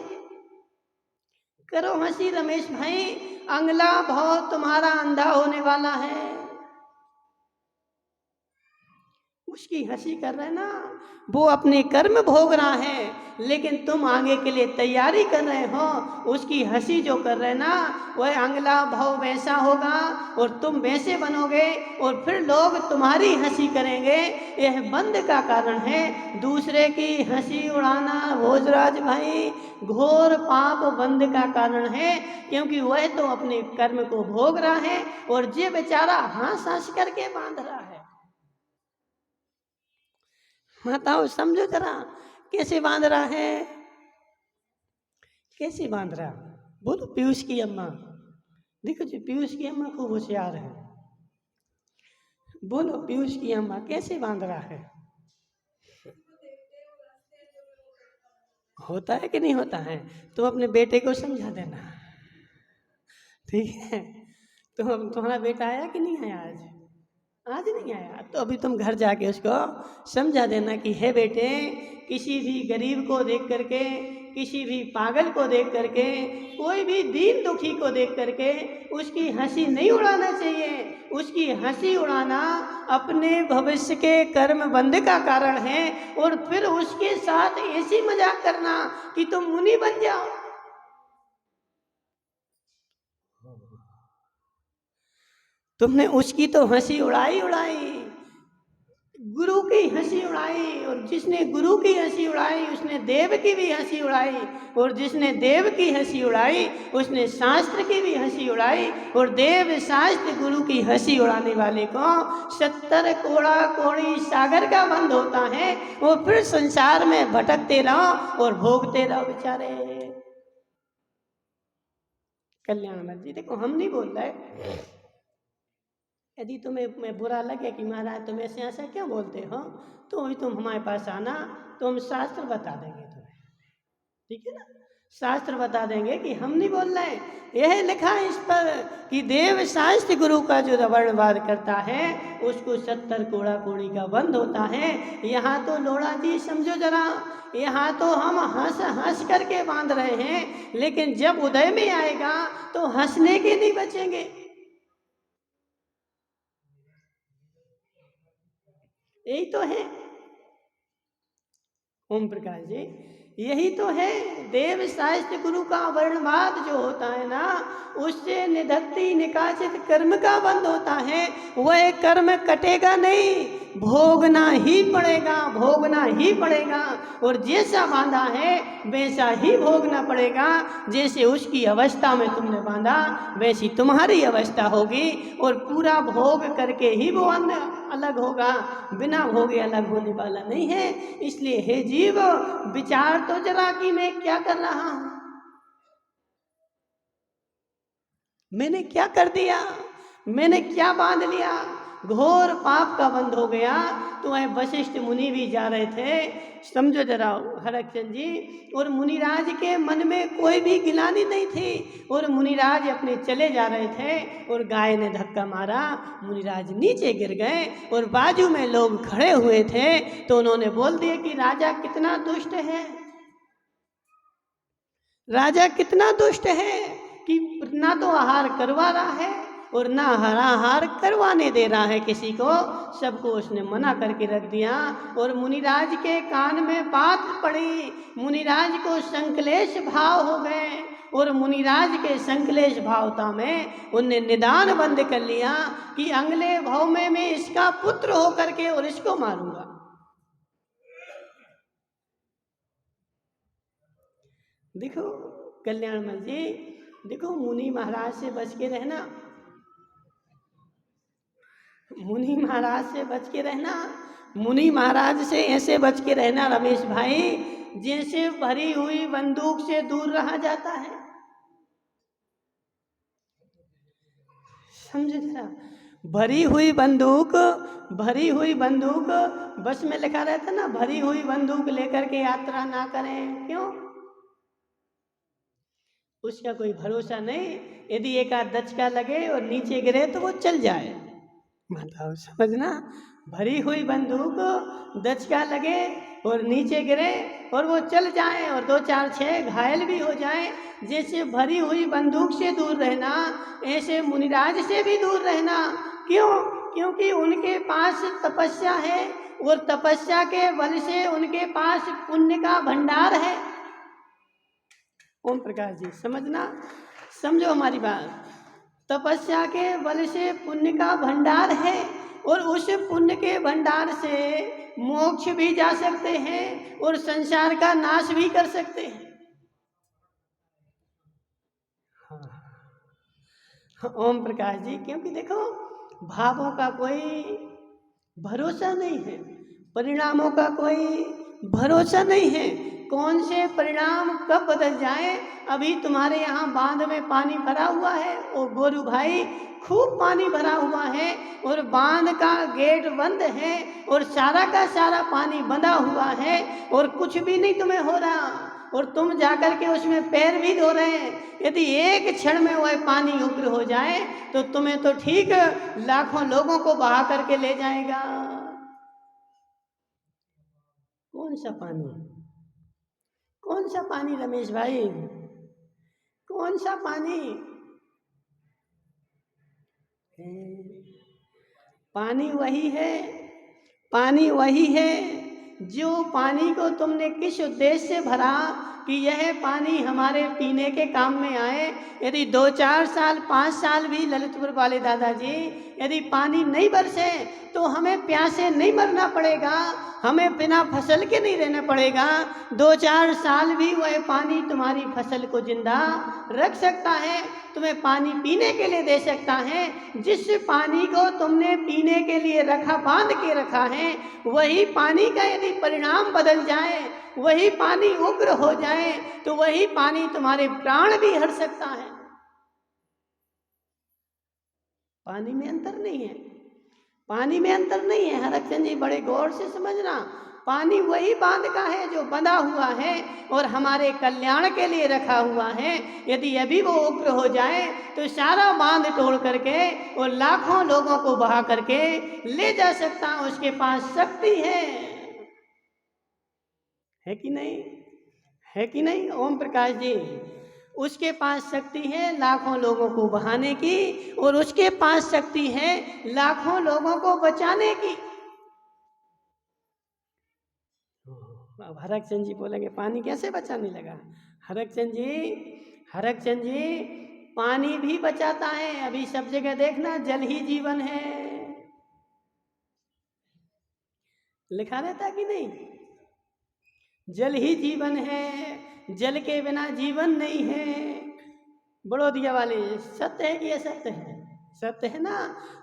करो हंसी रमेश भाई, अगला भाव तुम्हारा अंधा होने वाला है। उसकी हंसी कर रहे ना, वो अपने कर्म भोग रहा है, लेकिन तुम आगे के लिए तैयारी कर रहे हो। उसकी हंसी जो कर रहे ना, वह अगला भाव वैसा होगा और तुम वैसे बनोगे, और फिर लोग तुम्हारी हंसी करेंगे। यह बंध का कारण है। दूसरे की हंसी उड़ाना भोजराज भाई घोर पाप बंध का कारण है, क्योंकि वह तो अपने कर्म को भोग रहा है और ये बेचारा हंस हंस करके बांध रहा है। माताओं समझो जरा, कैसे बांध रहा है, कैसे बांध रहा? बोलो पीयूष की अम्मा, देखो जी पीयूष की अम्मा खूब होशियार है। बोलो पीयूष की अम्मा कैसे बांध रहा है? होता है कि नहीं होता है? तुम अपने बेटे को समझा देना, ठीक है? तो अब तुम्हारा बेटा आया कि नहीं आया आज? आज नहीं आया, तो अभी तुम घर जाके उसको समझा देना कि हे बेटे, किसी भी गरीब को देख करके, किसी भी पागल को देख करके, कोई भी दीन दुखी को देख करके उसकी हंसी नहीं उड़ाना चाहिए। उसकी हंसी उड़ाना अपने भविष्य के कर्म बंध का कारण है, और फिर उसके साथ ऐसी मजाक करना कि तुम मुनि बन जाओ। तुमने उसकी तो हंसी उड़ाई उड़ाई, गुरु की हंसी उड़ाई, और जिसने गुरु की हंसी उड़ाई उसने देव की भी हंसी उड़ाई, और जिसने देव की हंसी उड़ाई उसने शास्त्र की भी हंसी उड़ाई। और देव शास्त्र गुरु की हंसी उड़ाने वाले को 70 कोड़ा कोड़ी सागर का बंद होता है। वो फिर संसार में भटकते रहो और भोगते रहो बेचारे। कल्याण जी देखो, हम नहीं बोल रहे, यदि तुम्हें मैं बुरा लगे कि महाराज तुम ऐसे ऐसा क्यों बोलते हो, तो अभी तुम हमारे पास आना, तो हम शास्त्र बता देंगे तुम्हें। ठीक है ना। शास्त्र बता देंगे कि हम नहीं बोल रहे हैं, यह लिखा है इस पर कि देव शास्त्र गुरु का जो वर्णवाद करता है उसको 70 कोड़ा कोड़ी का बंद होता है। यहाँ तो लोड़ा जी समझो जरा, यहाँ तो हम हंस हंस करके बांध रहे हैं, लेकिन जब उदय में आएगा तो हंसने के नहीं बचेंगे। यही तो है ओम प्रकाश जी, यही तो है। देव शास्त्र गुरु का वर्णवाद जो होता है ना, उससे निधत्ति निकासित कर्म का बंध होता है। वह कर्म कटेगा नहीं, भोगना ही पड़ेगा, भोगना ही पड़ेगा। और जैसा बांधा है वैसा ही भोगना पड़ेगा। जैसे उसकी अवस्था में तुमने बांधा वैसी तुम्हारी अवस्था होगी, और पूरा भोग करके ही वो अन्न अलग होगा, बिना भोगे अलग होने वाला नहीं है। इसलिए हे जीव, विचार तो जरा कि मैं क्या कर रहा हूं, मैंने क्या कर दिया, मैंने क्या बांध लिया। घोर पाप का बंध हो गया। तो वह वशिष्ठ मुनि भी जा रहे थे, समझो जरा हरचंद जी। और मुनिराज के मन में कोई भी गिलानी नहीं थी, और मुनिराज अपने चले जा रहे थे और गाय ने धक्का मारा, मुनिराज नीचे गिर गए। और बाजू में लोग खड़े हुए थे तो उन्होंने बोल दिया कि राजा कितना दुष्ट है, राजा कितना दुष्ट है कि ना तो आहार करवा रहा है और ना आहार करवाने दे रहा है किसी को, सबको उसने मना करके रख दिया। और मुनिराज के कान में बात पड़ी, मुनिराज को संकलेश भाव हो गए, और मुनिराज के संकलेश भावता में उनने निदान बंद कर लिया कि अगले भाव में मैं इसका पुत्र होकर के और इसको मारूंगा। देखो कल्याणमल जी, देखो मुनि महाराज से बच के रहना, मुनि महाराज से बच के रहना, मुनि महाराज से ऐसे बच के रहना रमेश भाई, जैसे भरी हुई बंदूक से दूर रहा जाता है। समझे जरा, भरी हुई बंदूक, भरी हुई बंदूक, बस में लिखा रहता ना, भरी हुई बंदूक लेकर के यात्रा ना करें। क्यों? उसका कोई भरोसा नहीं, यदि एक आध दचका लगे और नीचे गिरे तो वो चल जाए। मतलब समझना, भरी हुई बंदूक दचका लगे और नीचे गिरे और वो चल जाए और 2 4 6 घायल भी हो जाए, जैसे भरी हुई बंदूक से दूर रहना, ऐसे मुनिराज से भी दूर रहना। क्यों? क्योंकि उनके पास तपस्या है, और तपस्या के बल से उनके पास पुण्य का भंडार है। ओम प्रकाश जी समझना, समझो हमारी बात, तपस्या के बल से पुण्य का भंडार है, और उस पुण्य के भंडार से मोक्ष भी जा सकते हैं और संसार का नाश भी कर सकते हैं। हाँ ओम प्रकाश जी, क्योंकि देखो भावों का कोई भरोसा नहीं है, परिणामों का कोई भरोसा नहीं है, कौन से परिणाम कब बदल जाए। अभी तुम्हारे यहाँ बांध में पानी भरा हुआ है, ओ गोरू भाई, खूब पानी भरा हुआ है, और बांध का गेट बंद है, और सारा का सारा पानी बंधा हुआ है, और कुछ भी नहीं तुम्हें हो रहा, और तुम जाकर के उसमें पैर भी धो रहे हैं। यदि एक क्षण में वह पानी उग्र हो जाए तो तुम्हें तो ठीक लाखों लोगों को बहा करके ले जाएगा। कौन सा पानी, कौन सा पानी रमेश भाई, कौन सा पानी? पानी वही है, पानी वही है जो पानी को तुमने किस उद्देश्य से भरा कि यह पानी हमारे पीने के काम में आए। यदि 2 4 साल 5 साल भी ललितपुर वाले दादाजी यदि पानी नहीं बरसे तो हमें प्यासे नहीं मरना पड़ेगा, हमें बिना फसल के नहीं रहना पड़ेगा। 2 4 साल भी वह पानी तुम्हारी फसल को जिंदा रख सकता है, तुम्हें पानी पीने के लिए दे सकता है। जिस पानी को तुमने पीने के लिए रखा, बांध के रखा है, वही पानी का यदि परिणाम बदल जाए, वही पानी उग्र हो जाए, तो वही पानी तुम्हारे प्राण भी हर सकता है। पानी में अंतर नहीं है, पानी में अंतर नहीं है। हरचंद जी बड़े गौर से समझना, पानी वही बांध का है जो बंधा हुआ है और हमारे कल्याण के लिए रखा हुआ है। यदि अभी वो उग्र हो जाए तो सारा बांध तोड़ करके और लाखों लोगों को बहा करके ले जा सकता, उसके पास शक्ति है कि नहीं? है कि नहीं ओम प्रकाश जी? उसके पास शक्ति है लाखों लोगों को बहाने की और उसके पास शक्ति है लाखों लोगों को बचाने की। अब हरकचंद जी बोलेंगे पानी कैसे बचाने लगा? हरकचंद जी पानी भी बचाता है। अभी सब जगह देखना जल ही जीवन है, लिखा रहता कि नहीं? जल ही जीवन है, जल के बिना जीवन नहीं है। बड़ौदिया वाले, सत्य है कि असत्य है? सत्य है ना।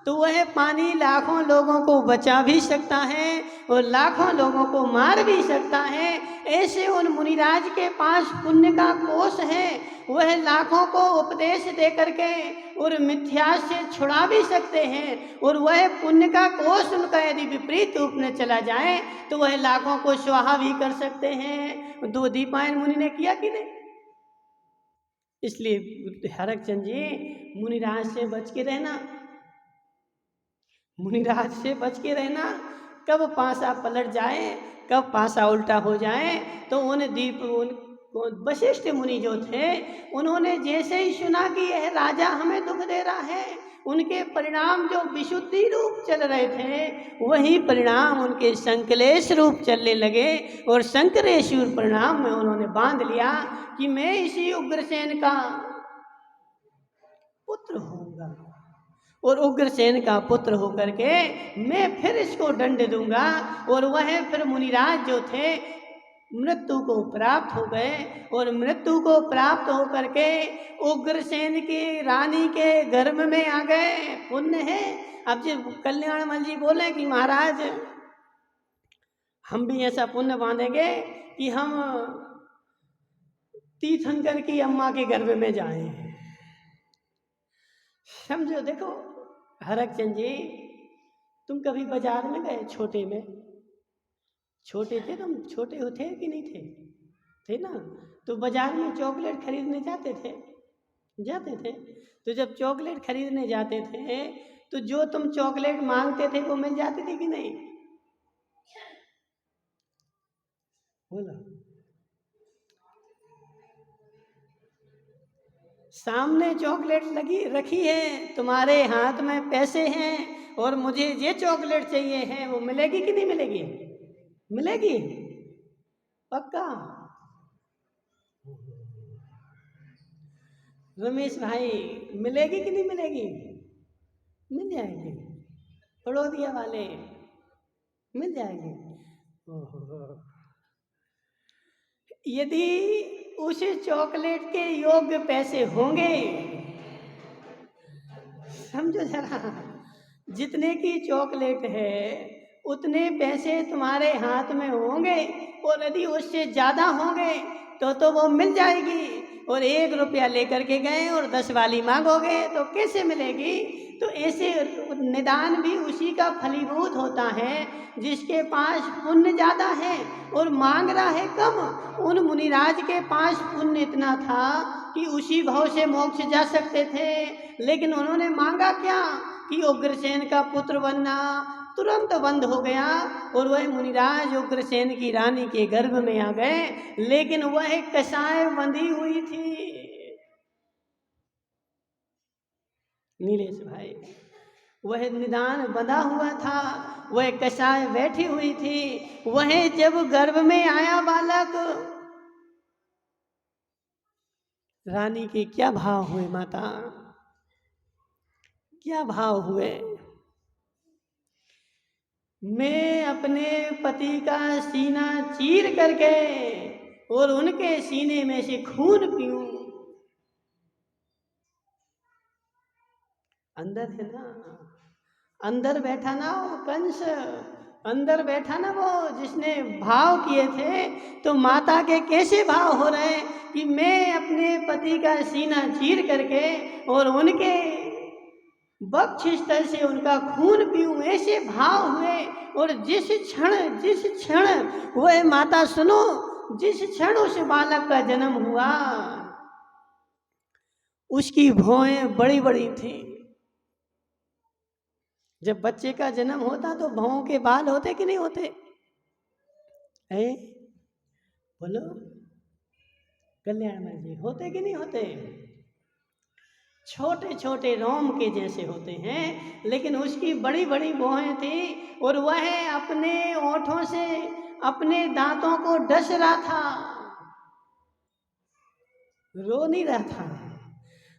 तो वह पानी लाखों लोगों को बचा भी सकता है और लाखों लोगों को मार भी सकता है। ऐसे उन मुनिराज के पास पुण्य का कोष है, वह लाखों को उपदेश दे करके और मिथ्या से छुड़ा भी सकते हैं। और वह पुण्य का कोष उनका यदि विपरीत रूप में चला जाए तो वह लाखों को स्वाहा भी कर सकते हैं। दो दीपायन मुनि ने किया कि नहीं? इसलिए हरकचंद जी मुनिराज से बच के रहना, मुनिराज से बच के रहना। कब पासा पलट जाए, कब पासा उल्टा हो जाए तो वशिष्ठ मुनि जो थे उन्होंने जैसे ही सुना कि यह राजा हमें दुख दे रहा है, उनके परिणाम जो विशुद्धि रूप चल रहे थे वही परिणाम उनके संकलेश रूप चलने लगे। और संकरेश्वर परिणाम में उन्होंने बांध लिया कि मैं इसी उग्रसेन का पुत्र होऊंगा और उग्रसेन का पुत्र होकर के मैं फिर इसको दंड दूंगा। और वह फिर मुनिराज जो थे मृत्यु को प्राप्त हो गए और मृत्यु को प्राप्त होकर के उग्रसेन की रानी के गर्भ में आ गए। पुण्य है। अब जी कल्याणमल जी बोले कि महाराज हम भी ऐसा पुण्य बांधेंगे कि हम तीर्थंकर की अम्मा के गर्भ में जाएं। समझो, देखो हरकचंद जी तुम कभी बाजार में गए? छोटे में, छोटे थे तुम, छोटे थे कि नहीं थे? थे ना। तो बाजार में चॉकलेट खरीदने जाते थे? तो जब चॉकलेट खरीदने जाते थे तो जो तुम चॉकलेट मांगते थे वो मिल जाती थी कि नहीं? बोला। सामने चॉकलेट लगी रखी है, तुम्हारे हाथ में पैसे हैं और मुझे ये चॉकलेट चाहिए है, वो मिलेगी कि नहीं मिलेगी? मिलेगी पक्का। रमेश भाई मिलेगी कि नहीं मिलेगी? मिल जाएगी। बड़ौदिया वाले मिल जाएगी। यदि उस चॉकलेट के योग्य पैसे होंगे, समझो जरा, जितने की चॉकलेट है उतने पैसे तुम्हारे हाथ में होंगे और यदि उससे ज्यादा होंगे तो वो मिल जाएगी। और 1 रुपया लेकर के गए और 10 वाली मांगोगे तो कैसे मिलेगी? तो ऐसे निदान भी उसी का फलीभूत होता है जिसके पास पुण्य ज्यादा है और मांग रहा है कम। उन मुनिराज के पास पुण्य इतना था कि उसी भाव से मोक्ष जा सकते थे, लेकिन उन्होंने मांगा क्या कि उग्रसेन का पुत्र बनना, तुरंत बंद हो गया और वह मुनिराज उग्रसेन की रानी के गर्भ में आ गए। लेकिन वह कसाय बंधी हुई थी। नीलेश भाई, वह निदान बंधा हुआ था, वह कसाय बैठी हुई थी। वह जब गर्भ में आया बालक, रानी के क्या भाव हुए माता, क्या भाव हुए? मैं अपने पति का सीना चीर करके और उनके सीने में से खून पीऊं। अंदर है ना, अंदर बैठा ना वो कंस, अंदर बैठा ना वो जिसने भाव किए थे। तो माता के कैसे भाव हो रहे कि मैं अपने पति का सीना चीर करके और उनके बक्षस्थल से उनका खून पीऊं ऐसे भाव हुए। और जिस क्षण वह माता सुनो, जिस क्षण उस बालक का जन्म हुआ उसकी भौहें बड़ी बड़ी थी। जब बच्चे का जन्म होता तो भौहों के बाल होते कि नहीं होते? है बोलो कल्याण जी, होते कि नहीं होते? छोटे छोटे रोम के जैसे होते हैं, लेकिन उसकी बड़ी बड़ी भौहें थी और वह अपने ओठों से अपने दांतों को डस रहा था, रो नहीं रहा था।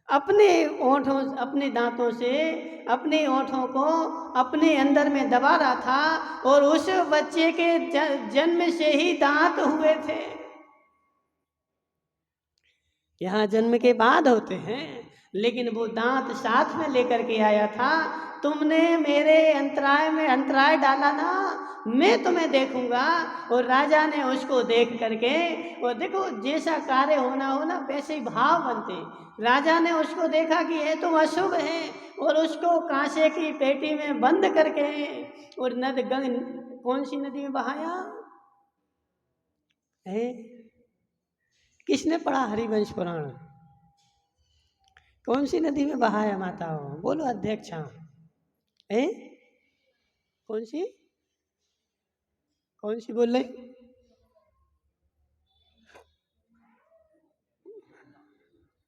अपने ओठों, अपने दांतों से अपने ओठों को अपने अंदर में दबा रहा था। और उस बच्चे के जन्म से ही दांत हुए थे। यहाँ जन्म के बाद होते हैं, लेकिन वो दांत साथ में लेकर के आया था। तुमने मेरे अंतराय में अंतराय डाला ना, मैं तुम्हें देखूंगा। और राजा ने उसको देख करके, और देखो जैसा कार्य होना हो ना वैसे ही भाव बनते। राजा ने उसको देखा कि ये तो अशुभ है, और उसको कांसे की पेटी में बंद करके और कौन सी नदी में बहाया है? किसने पढ़ा हरिवंश पुराण? कौन सी नदी में बहाया माताओं? बोलो अध्यक्षा। कौन सी बोल रहे?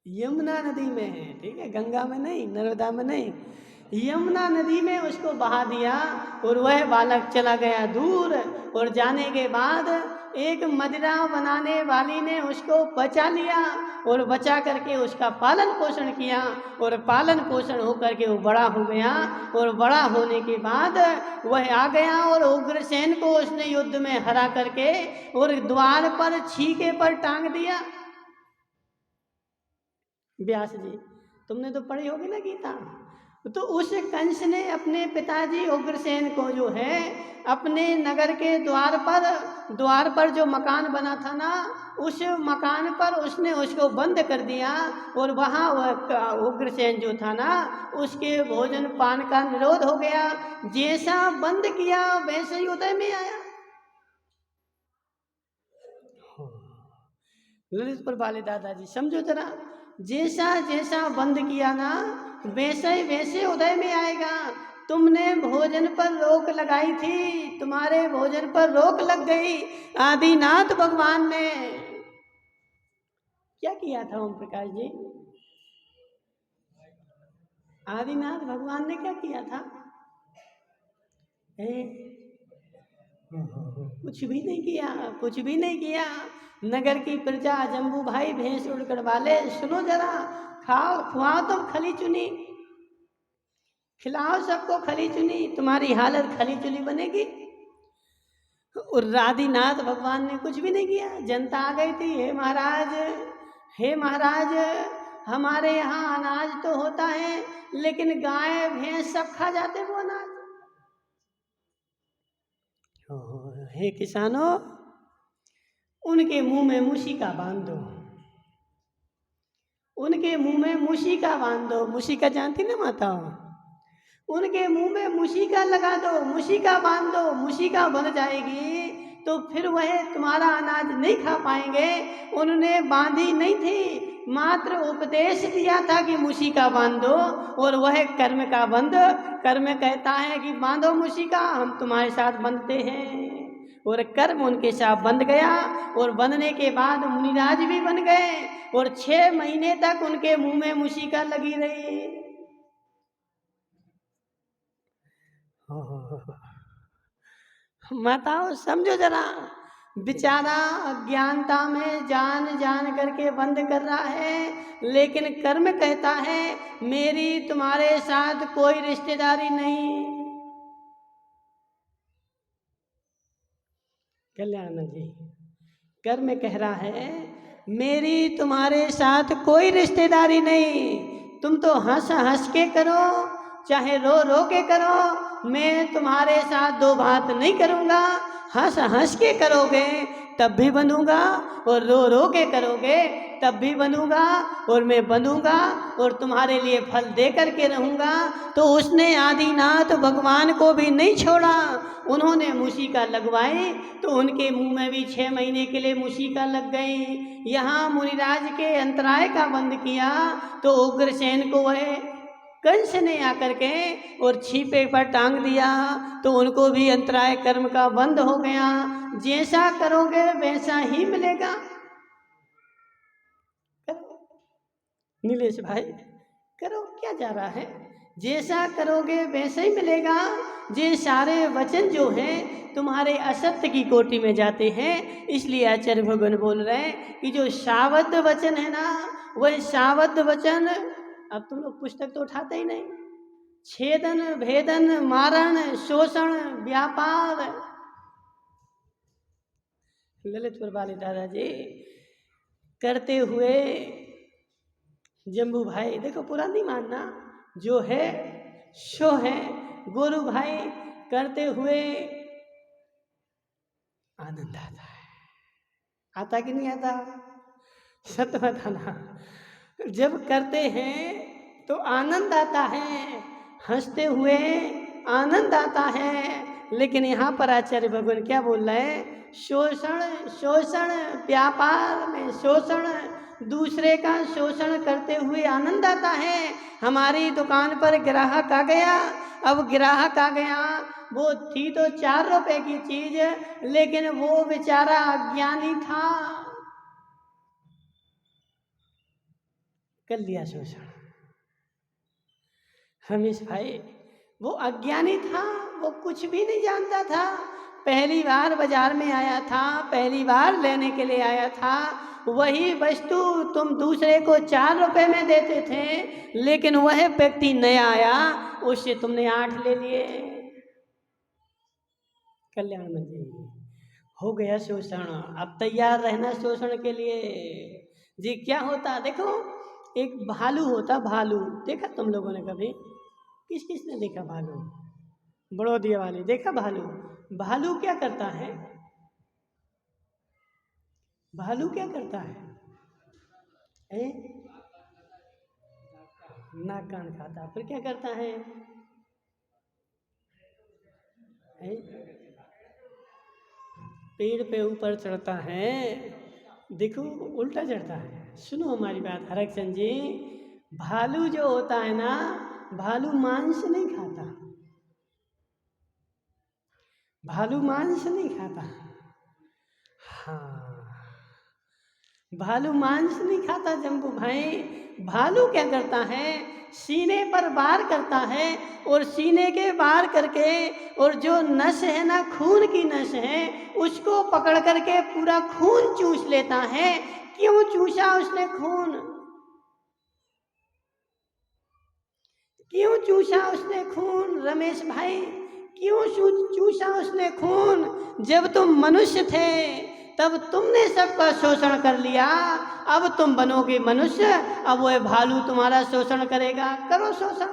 यमुना नदी में है, ठीक है, गंगा में नहीं, नर्मदा में नहीं, यमुना नदी में उसको बहा दिया। और वह बालक चला गया दूर। और जाने के बाद एक मदिरा बनाने वाली ने उसको बचा लिया और बचा करके उसका पालन पोषण किया। और पालन पोषण होकर के वो बड़ा हो गया। और बड़ा होने के बाद वह आ गया और उग्रसेन को उसने युद्ध में हरा करके और द्वार पर छीके पर टांग दिया। व्यास जी, तुमने तो पढ़ी होगी ना गीता। तो उस कंस ने अपने पिताजी उग्रसेन को जो है अपने नगर के द्वार पर जो मकान बना था ना, उस मकान पर उसने उसको बंद कर दिया। और वहाँ वह उग्रसेन जो था ना, उसके भोजन पान का निरोध हो गया। जैसा बंद किया वैसे ही उदय में आया। ललितपुर वाले दादाजी समझो जरा, जैसा जैसा बंद किया ना वैसे उदय में आएगा। तुमने भोजन पर रोक लगाई थी, तुम्हारे भोजन पर रोक लग गई। आदिनाथ भगवान ने क्या किया था ओम प्रकाश जी? आदिनाथ भगवान ने क्या किया था? कुछ भी नहीं किया, कुछ भी नहीं किया। नगर की प्रजा, जम्बू भाई भैंस उड़कर वाले, सुनो जरा, खाओ खुआओ तुम खली चुनी, खिलाओ सबको खली चुनी, तुम्हारी हालत खली चुनी बनेगी। और आदिनाथ भगवान ने कुछ भी नहीं किया। जनता आ गई थी, हे महाराज हमारे यहाँ अनाज तो होता है, लेकिन गाय भैंस सब खा जाते वो अनाज। हे किसानों, उनके मुंह में मूसिका बांध दो, उनके मुंह में मूसिका बांध दो। मूसिका जानती ना माता? उनके मुंह में मूसिका लगा दो, मूसिका बांध दो, मूसिका बन जाएगी तो फिर वह तुम्हारा अनाज नहीं खा पाएंगे। उन्होंने बांधी नहीं थी, मात्र उपदेश दिया था कि मूसिका बांधो। और वह कर्म का बंध, कर्म कहता है कि बांधो मूसिका, हम तुम्हारे साथ बंधते हैं। और कर्म उनके साथ बंध गया। और बंधने के बाद मुनिराज भी बन गए और 6 महीने तक उनके मुंह में मूसिका लगी रही। माताओं समझो जरा, बेचारा अज्ञानता में जान जान करके बंद कर रहा है, लेकिन कर्म कहता है मेरी तुम्हारे साथ कोई रिश्तेदारी नहीं। कल्याण जी, कर्म कह रहा है मेरी तुम्हारे साथ कोई रिश्तेदारी नहीं। तुम तो हंस हंस के करो, चाहे रो रो के करो, मैं तुम्हारे साथ दो बात नहीं करूँगा। हंस हंस के करोगे तब भी बंधूंगा, और रो रो के करोगे तब भी बंधूंगा, और मैं बंधूंगा और तुम्हारे लिए फल दे करके रहूंगा। तो उसने आदिनाथ भगवान को भी नहीं छोड़ा। उन्होंने मूषिका लगवाई तो उनके मुंह में भी 6 महीने के लिए मूषिका लग गई। यहाँ मुनिराज के अंतराय का बंद किया तो उग्रसेन को वह कंस ने आकर के और छीपे पर टांग दिया, तो उनको भी अंतराय कर्म का बंद हो गया। जैसा करोगे वैसा ही मिलेगा। नीलेश भाई करो, क्या जा रहा है? जैसा करोगे वैसा ही मिलेगा। ये सारे वचन जो हैं तुम्हारे असत्य की कोटि में जाते हैं। इसलिए आचार्य भगवान बोल रहे हैं कि जो शावद वचन है ना, वह शावद वचन, अब तुम लोग पुस्तक तो उठाते ही नहीं। छेदन, भेदन, मारण, शोषण, व्यापार। ललितपुर वाले दादाजी करते हुए जम्बू भाई, देखो पूरा नहीं मानना, जो है सो है। गोरू भाई करते हुए आनंद आता है। आता कि नहीं आता? सत्य बताना। जब करते हैं तो आनंद आता है, हंसते हुए आनंद आता है। लेकिन यहाँ पर आचार्य भगवान क्या बोल रहे हैं? शोषण, शोषण, व्यापार में शोषण, दूसरे का शोषण करते हुए आनंद आता है। हमारी दुकान पर ग्राहक आ गया, अब ग्राहक आ गया, वो थी तो 4 रुपए की चीज, लेकिन वो बेचारा अज्ञानी था, कर लिया शोषण। रमेश भाई वो अज्ञानी था, वो कुछ भी नहीं जानता था। पहली बार बाजार में आया था, पहली बार लेने के लिए आया था। वही वस्तु तुम दूसरे को 4 रुपए में देते थे, लेकिन वह व्यक्ति नया आया, उससे तुमने 8 ले लिए। कल्याण मंत्री हो गया शोषण। अब तैयार रहना शोषण के लिए। जी क्या होता, देखो एक भालू होता, भालू देखा तुम लोगों ने कभी? किस किस ने देखा भालू? बड़ौदिया वाले देखा भालू? भालू क्या करता है? भालू क्या करता है? नाक कान खाता, फिर क्या करता है? पेड़ पे ऊपर चढ़ता है, देखो उल्टा चढ़ता है। सुनो हमारी बात हरकचंद जी, भालू जो होता है ना, भालू मांस नहीं खाता, भालू मांस नहीं खाता। हाँ, भालू मांस नहीं खाता जम्बू भाई। भालू क्या करता है? सीने पर वार करता है, और सीने के वार करके, और जो नस है ना, खून की नस है, उसको पकड़ करके पूरा खून चूस लेता है। क्यों चूसा उसने खून? क्यों चूसा उसने खून? रमेश भाई क्यों चूसा उसने खून? जब तुम मनुष्य थे तब तुमने सबका शोषण कर लिया, अब तुम बनोगे मनुष्य, अब वह भालू तुम्हारा शोषण करेगा। करो शोषण।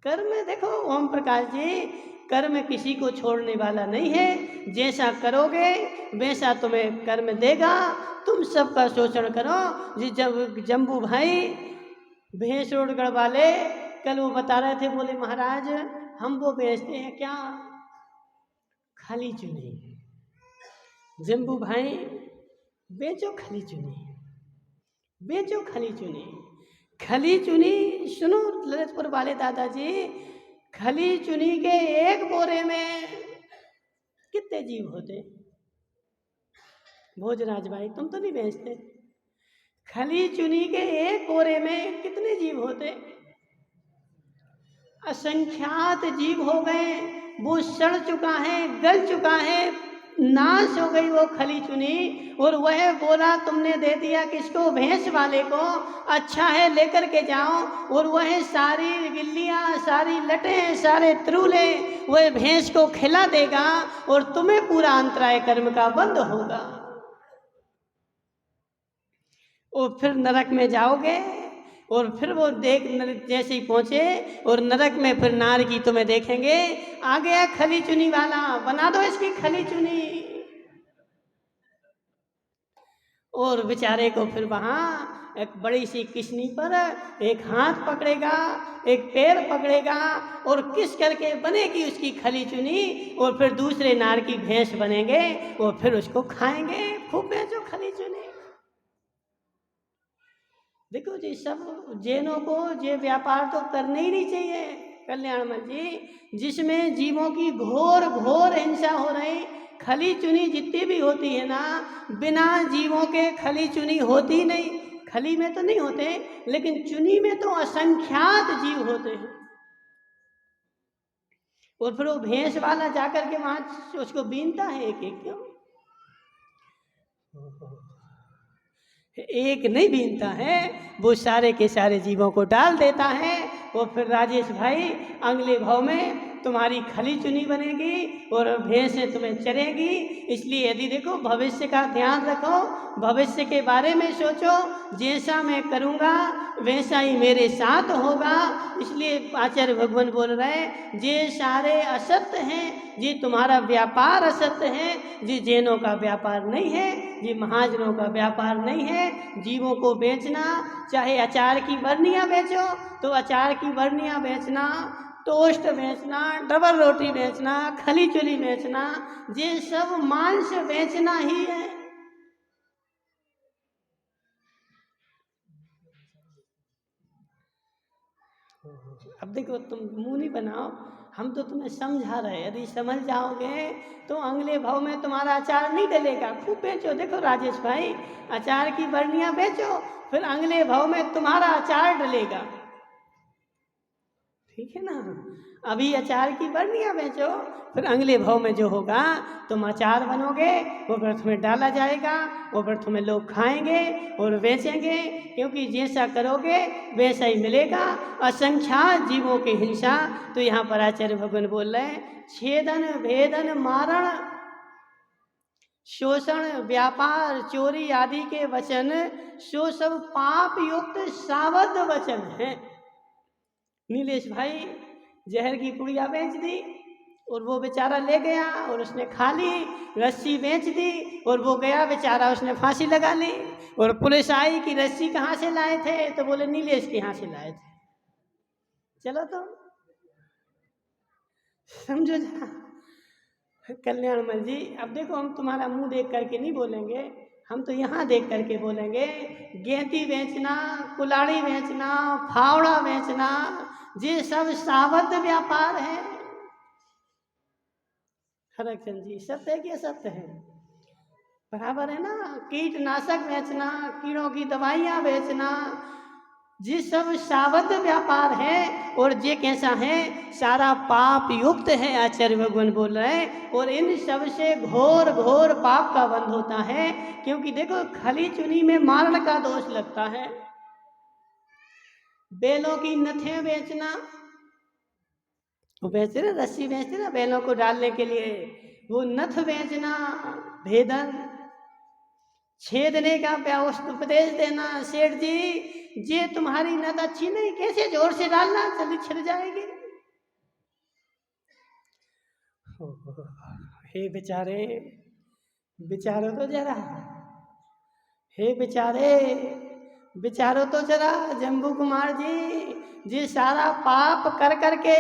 कर्म देखो ओम प्रकाश जी, कर्म किसी को छोड़ने वाला नहीं है। जैसा करोगे वैसा तुम्हें कर्म देगा। तुम सबका शोषण करो। जी जब जम्बू भाई भैंस रोडगढ़ वाले कल वो बता रहे थे, बोले महाराज हम वो बेचते हैं क्या? खाली चुनी। जम्बू भाई बेचो खली चुनी, बेचो खली चुनी। खली चुनी सुनो ललितपुर वाले दादाजी, खली चुनी के एक बोरे में कितने जीव होते? भोजराज भाई तुम तो नहीं बेचते। खली चुनी के एक बोरे में कितने जीव होते? असंख्यात जीव हो गए। वो सड़ चुका है, गल चुका है, नाश हो गई वो खली चुनी। और वह बोरा तुमने दे दिया किसको? भैंस वाले को। अच्छा है लेकर के जाओ। और वह सारी गिल्लियां, सारी लटें, सारे त्रूले वह भैंस को खिला देगा, और तुम्हें पूरा अंतराय कर्म का बंद होगा। और फिर नरक में जाओगे, और फिर वो जैसे ही पहुंचे और नरक में फिर नार की तुम्हें देखेंगे, आ गया खली चुनी वाला, बना दो इसकी खली चुनी। और बेचारे को फिर वहाँ एक बड़ी सी किस्नी पर एक हाथ पकड़ेगा, एक पैर पकड़ेगा और किस करके बनेगी उसकी खली चुनी, और फिर दूसरे नार की भैंस बनेंगे और फिर उसको खाएंगे। खूब बेचो खली चुनी। देखो जी, सब जैनों को ये व्यापार तो करना ही नहीं चाहिए कल्याणमल जी, जिसमें जीवों की घोर घोर हिंसा हो रही। खली चुनी जितनी भी होती है ना, बिना जीवों के खली चुनी होती नहीं। खली में तो नहीं होते, लेकिन चुनी में तो असंख्यात जीव होते हैं। और फिर वो भैंस वाला जाकर के वहां उसको बीनता है एक एक, क्यों? एक नहीं बीनता है, वो सारे के सारे जीवों को डाल देता है। और फिर राजेश भाई अगले भाव में तुम्हारी खली चुनी बनेगी और भैंसें तुम्हें चरेगी। इसलिए यदि देखो, भविष्य का ध्यान रखो, भविष्य के बारे में सोचो, जैसा मैं करूँगा वैसा ही मेरे साथ होगा। इसलिए आचार्य भगवान बोल रहे हैं, ये सारे असत्य हैं, ये तुम्हारा व्यापार असत्य है, ये जैनों का व्यापार नहीं है, ये महाजनों का व्यापार नहीं है। जीवों को बेचना, चाहे अचार की बरनियाँ बेचो तो अचार की बरनियाँ बेचना, टोस्ट बेचना, डबल रोटी बेचना, खली चुली बेचना, ये सब मांस बेचना ही है। अब देखो, तुम मुंह नहीं बनाओ, हम तो तुम्हें समझा रहे, यदि समझ जाओगे तो अगले भाव में तुम्हारा अचार नहीं डलेगा। खूब बेचो। देखो राजेश भाई, अचार की बरनियाँ बेचो, फिर अगले भाव में तुम्हारा अचार डलेगा। ठीक है ना? अभी अचार की बरनियाँ बेचो, फिर अगले भाव में जो होगा तुम अचार बनोगे, वो फिर तुम्हें डाला जाएगा, वो फिर तुम्हें लोग खाएंगे और बेचेंगे। क्योंकि जैसा करोगे वैसा ही मिलेगा। असंख्यात जीवों की हिंसा, तो यहाँ पर आचार्य भगवान बोल रहे हैं, छेदन भेदन मारण शोषण व्यापार चोरी आदि के वचन, सो सब पाप युक्त सावध वचन हैं। नीलेश भाई जहर की पुड़िया बेच दी और वो बेचारा ले गया और उसने खा ली। रस्सी बेच दी और वो गया बेचारा, उसने फांसी लगा ली। और पुलिस आई कि रस्सी कहाँ से लाए थे, तो बोले नीलेश के यहाँ से लाए थे। चलो तो समझो जरा कल्याणमल जी। अब देखो, हम तुम्हारा मुंह देख करके नहीं बोलेंगे, हम तो यहाँ देख करके बोलेंगे। गेंती बेचना, कुलाड़ी बेचना, फावड़ा बेचना, ये सब सावध व्यापार है। हरचंद जी, सत्य है कि असत्य है? बराबर है ना? कीटनाशक बेचना, कीड़ों की दवाइयाँ बेचना, ये सब सावध व्यापार है। और ये कैसा है? सारा पाप युक्त है, आचार्य भगवान बोल रहे हैं। और इन सब से घोर घोर पाप का बंध होता है। क्योंकि देखो, खली चुनी में मारण का दोष लगता है। बैलों की नथें बेचना, वो बेचते ना, रस्सी बेचते ना बैलों को डालने के लिए, वो नथ बेचना, भेदन, छेदने का उपदेश देना, सेठ जी ये तुम्हारी नथ अच्छी नहीं, कैसे जोर से डालना, जल्दी छिड़ जाएगी। हे बेचारे, बेचारो तो जरा, हे बेचारे, बेचारो तो जरा जम्बू कुमार जी सारा पाप कर करके,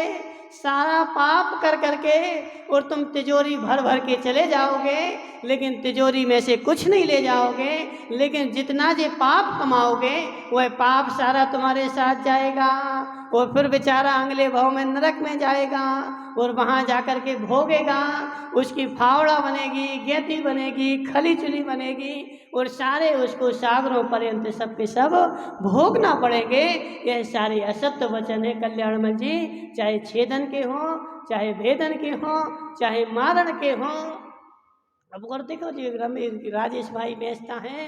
सारा पाप कर करके, और तुम तिजोरी भर भर के चले जाओगे, लेकिन तिजोरी में से कुछ नहीं ले जाओगे। लेकिन जितना जे पाप कमाओगे वह पाप सारा तुम्हारे साथ जाएगा। और फिर बेचारा अगले भाव में नरक में जाएगा और वहाँ जाकर के भोगेगा। उसकी फावड़ा बनेगी, गेती बनेगी, खली चुली बनेगी, और सारे उसको सागरों पर्यंत सब के सब भोगना पड़ेंगे। यह सारे असत्य वचन है कल्याणमल जी, चाहे छेदन के हों, चाहे भेदन के हों, चाहे मारण के हों। अब और देखो जी, राजेश भाई बेचता है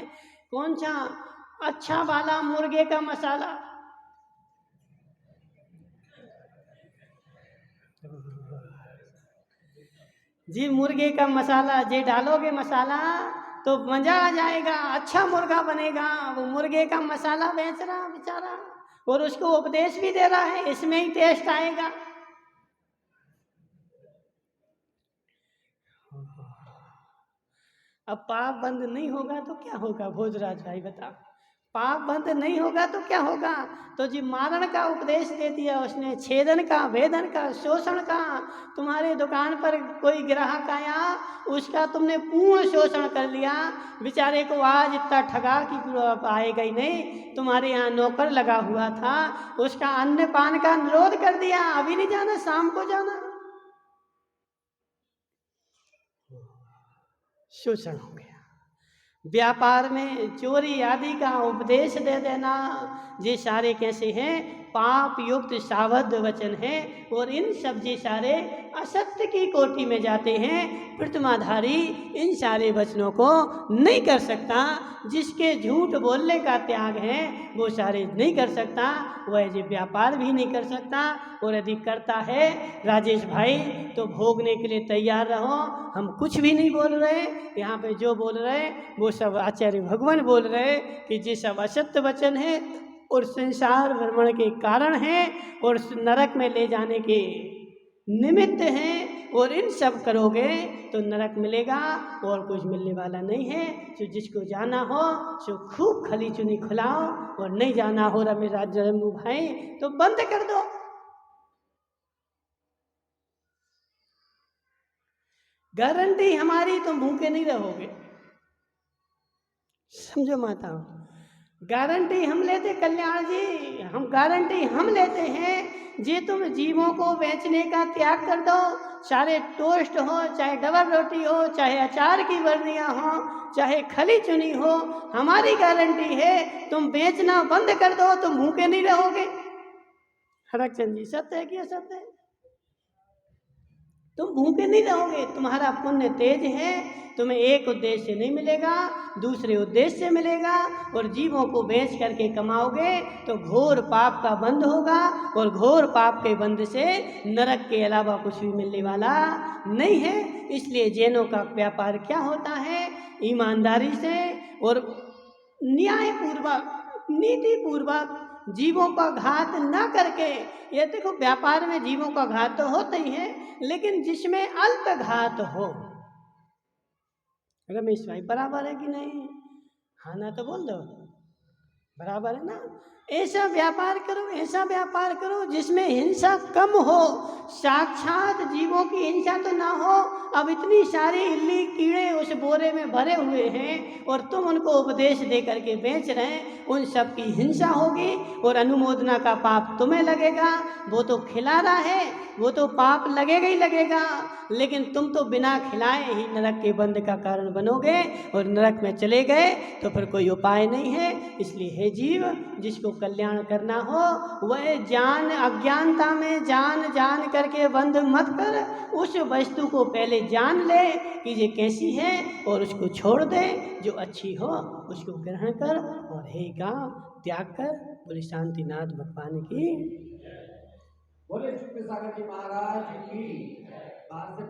कौन सा अच्छा वाला मुर्गे का मसाला। जी मुर्गे का मसाला जे डालोगे मसाला तो मजा आ जाएगा, अच्छा मुर्गा बनेगा। वो मुर्गे का मसाला बेच रहा बेचारा, और उसको उपदेश भी दे रहा है, इसमें ही टेस्ट आएगा। अब पाप बंद नहीं होगा तो क्या होगा भोजराज भाई बता। पाप बंद नहीं होगा तो क्या होगा। तो जी मारण का उपदेश दे दिया उसने, छेदन का, वेदन का, शोषण का। तुम्हारे दुकान पर कोई ग्राहक आया, उसका तुमने पूर्ण शोषण कर लिया, बेचारे को आज इतना ठगा कि आएगा ही नहीं। तुम्हारे यहाँ नौकर लगा हुआ था, उसका अन्न पान का अनुरोध कर दिया, अभी नहीं जाना, शाम को जाना। शोषण हो गया। व्यापार में चोरी आदि का उपदेश दे देना, ये सारे कैसे हैं, पाप युक्त सावध वचन हैं। और इन सब ये सारे असत्य की कोटि में जाते हैं। प्रतिमाधारी इन सारे वचनों को नहीं कर सकता। जिसके झूठ बोलने का त्याग है वो सारे नहीं कर सकता, वह ये व्यापार भी नहीं कर सकता। और यदि करता है राजेश भाई तो भोगने के लिए तैयार रहो। हम कुछ भी नहीं बोल रहे, यहाँ पे जो बोल रहे वो सब आचार्य भगवान बोल रहे कि ये सब असत्य वचन है और संसार भ्रमण के कारण है और नरक में ले जाने के निमित्त हैं। और इन सब करोगे तो नरक मिलेगा और कुछ मिलने वाला नहीं है। तो जिसको जाना हो सो खूब खली चुनी खुलाओ, और नहीं जाना हो रमे राजू भाई तो बंद कर दो। गारंटी हमारी, तुम भूखे नहीं रहोगे। समझो माता, गारंटी हम लेते कल्याण जी, हम गारंटी हम लेते हैं। जी तुम जीवों को बेचने का त्याग कर दो, सारे टोस्ट हो, चाहे डबल रोटी हो, चाहे अचार की बर्नियाँ हो, चाहे खली चुनी हो, हमारी गारंटी है तुम बेचना बंद कर दो, तुम भूखे नहीं रहोगे। हरकचंद जी सत्य है कि असत्य है? तुम भूखे नहीं रहोगे, तुम्हारा पुण्य तेज है, तुम्हें एक उद्देश्य से नहीं मिलेगा, दूसरे उद्देश्य से मिलेगा। और जीवों को बेच करके कमाओगे तो घोर पाप का बंध होगा, और घोर पाप के बंध से नरक के अलावा कुछ भी मिलने वाला नहीं है। इसलिए जैनों का व्यापार क्या होता है, ईमानदारी से और न्यायपूर्वक, नीति पूर्वक, जीवों का घात ना करके। ये देखो व्यापार में जीवों का घात तो होता ही है, लेकिन जिसमें अल्प घात हो। रमेश भाई बराबर है कि नहीं? हाँ ना तो बोल दो, बराबर है ना। ऐसा व्यापार करो, ऐसा व्यापार करो जिसमें हिंसा कम हो, साक्षात जीवों की हिंसा तो ना हो। अब इतनी सारी इल्ली कीड़े उस बोरे में भरे हुए हैं और तुम उनको उपदेश दे करके बेच रहे हैं, उन सब की हिंसा होगी और अनुमोदना का पाप तुम्हें लगेगा। वो तो खिला रहा है, वो तो पाप लगेगा ही लगेगा, लेकिन तुम तो बिना खिलाए ही नरक के बंध का कारण बनोगे और नरक में चले गए तो फिर कोई उपाय नहीं है। इसलिए हे जीव, जिसको कल्याण करना हो वह जान, अज्ञानता में जान जान करके बंध मत कर, उस वस्तु को पहले जान ले कि ये कैसी है और उसको छोड़ दे। जो अच्छी हो उसको ग्रहण कर और हे गाँव त्याग कर। बोले शांतिनाथ भगवान की, बोले शुक्र सागर जी महाराज की।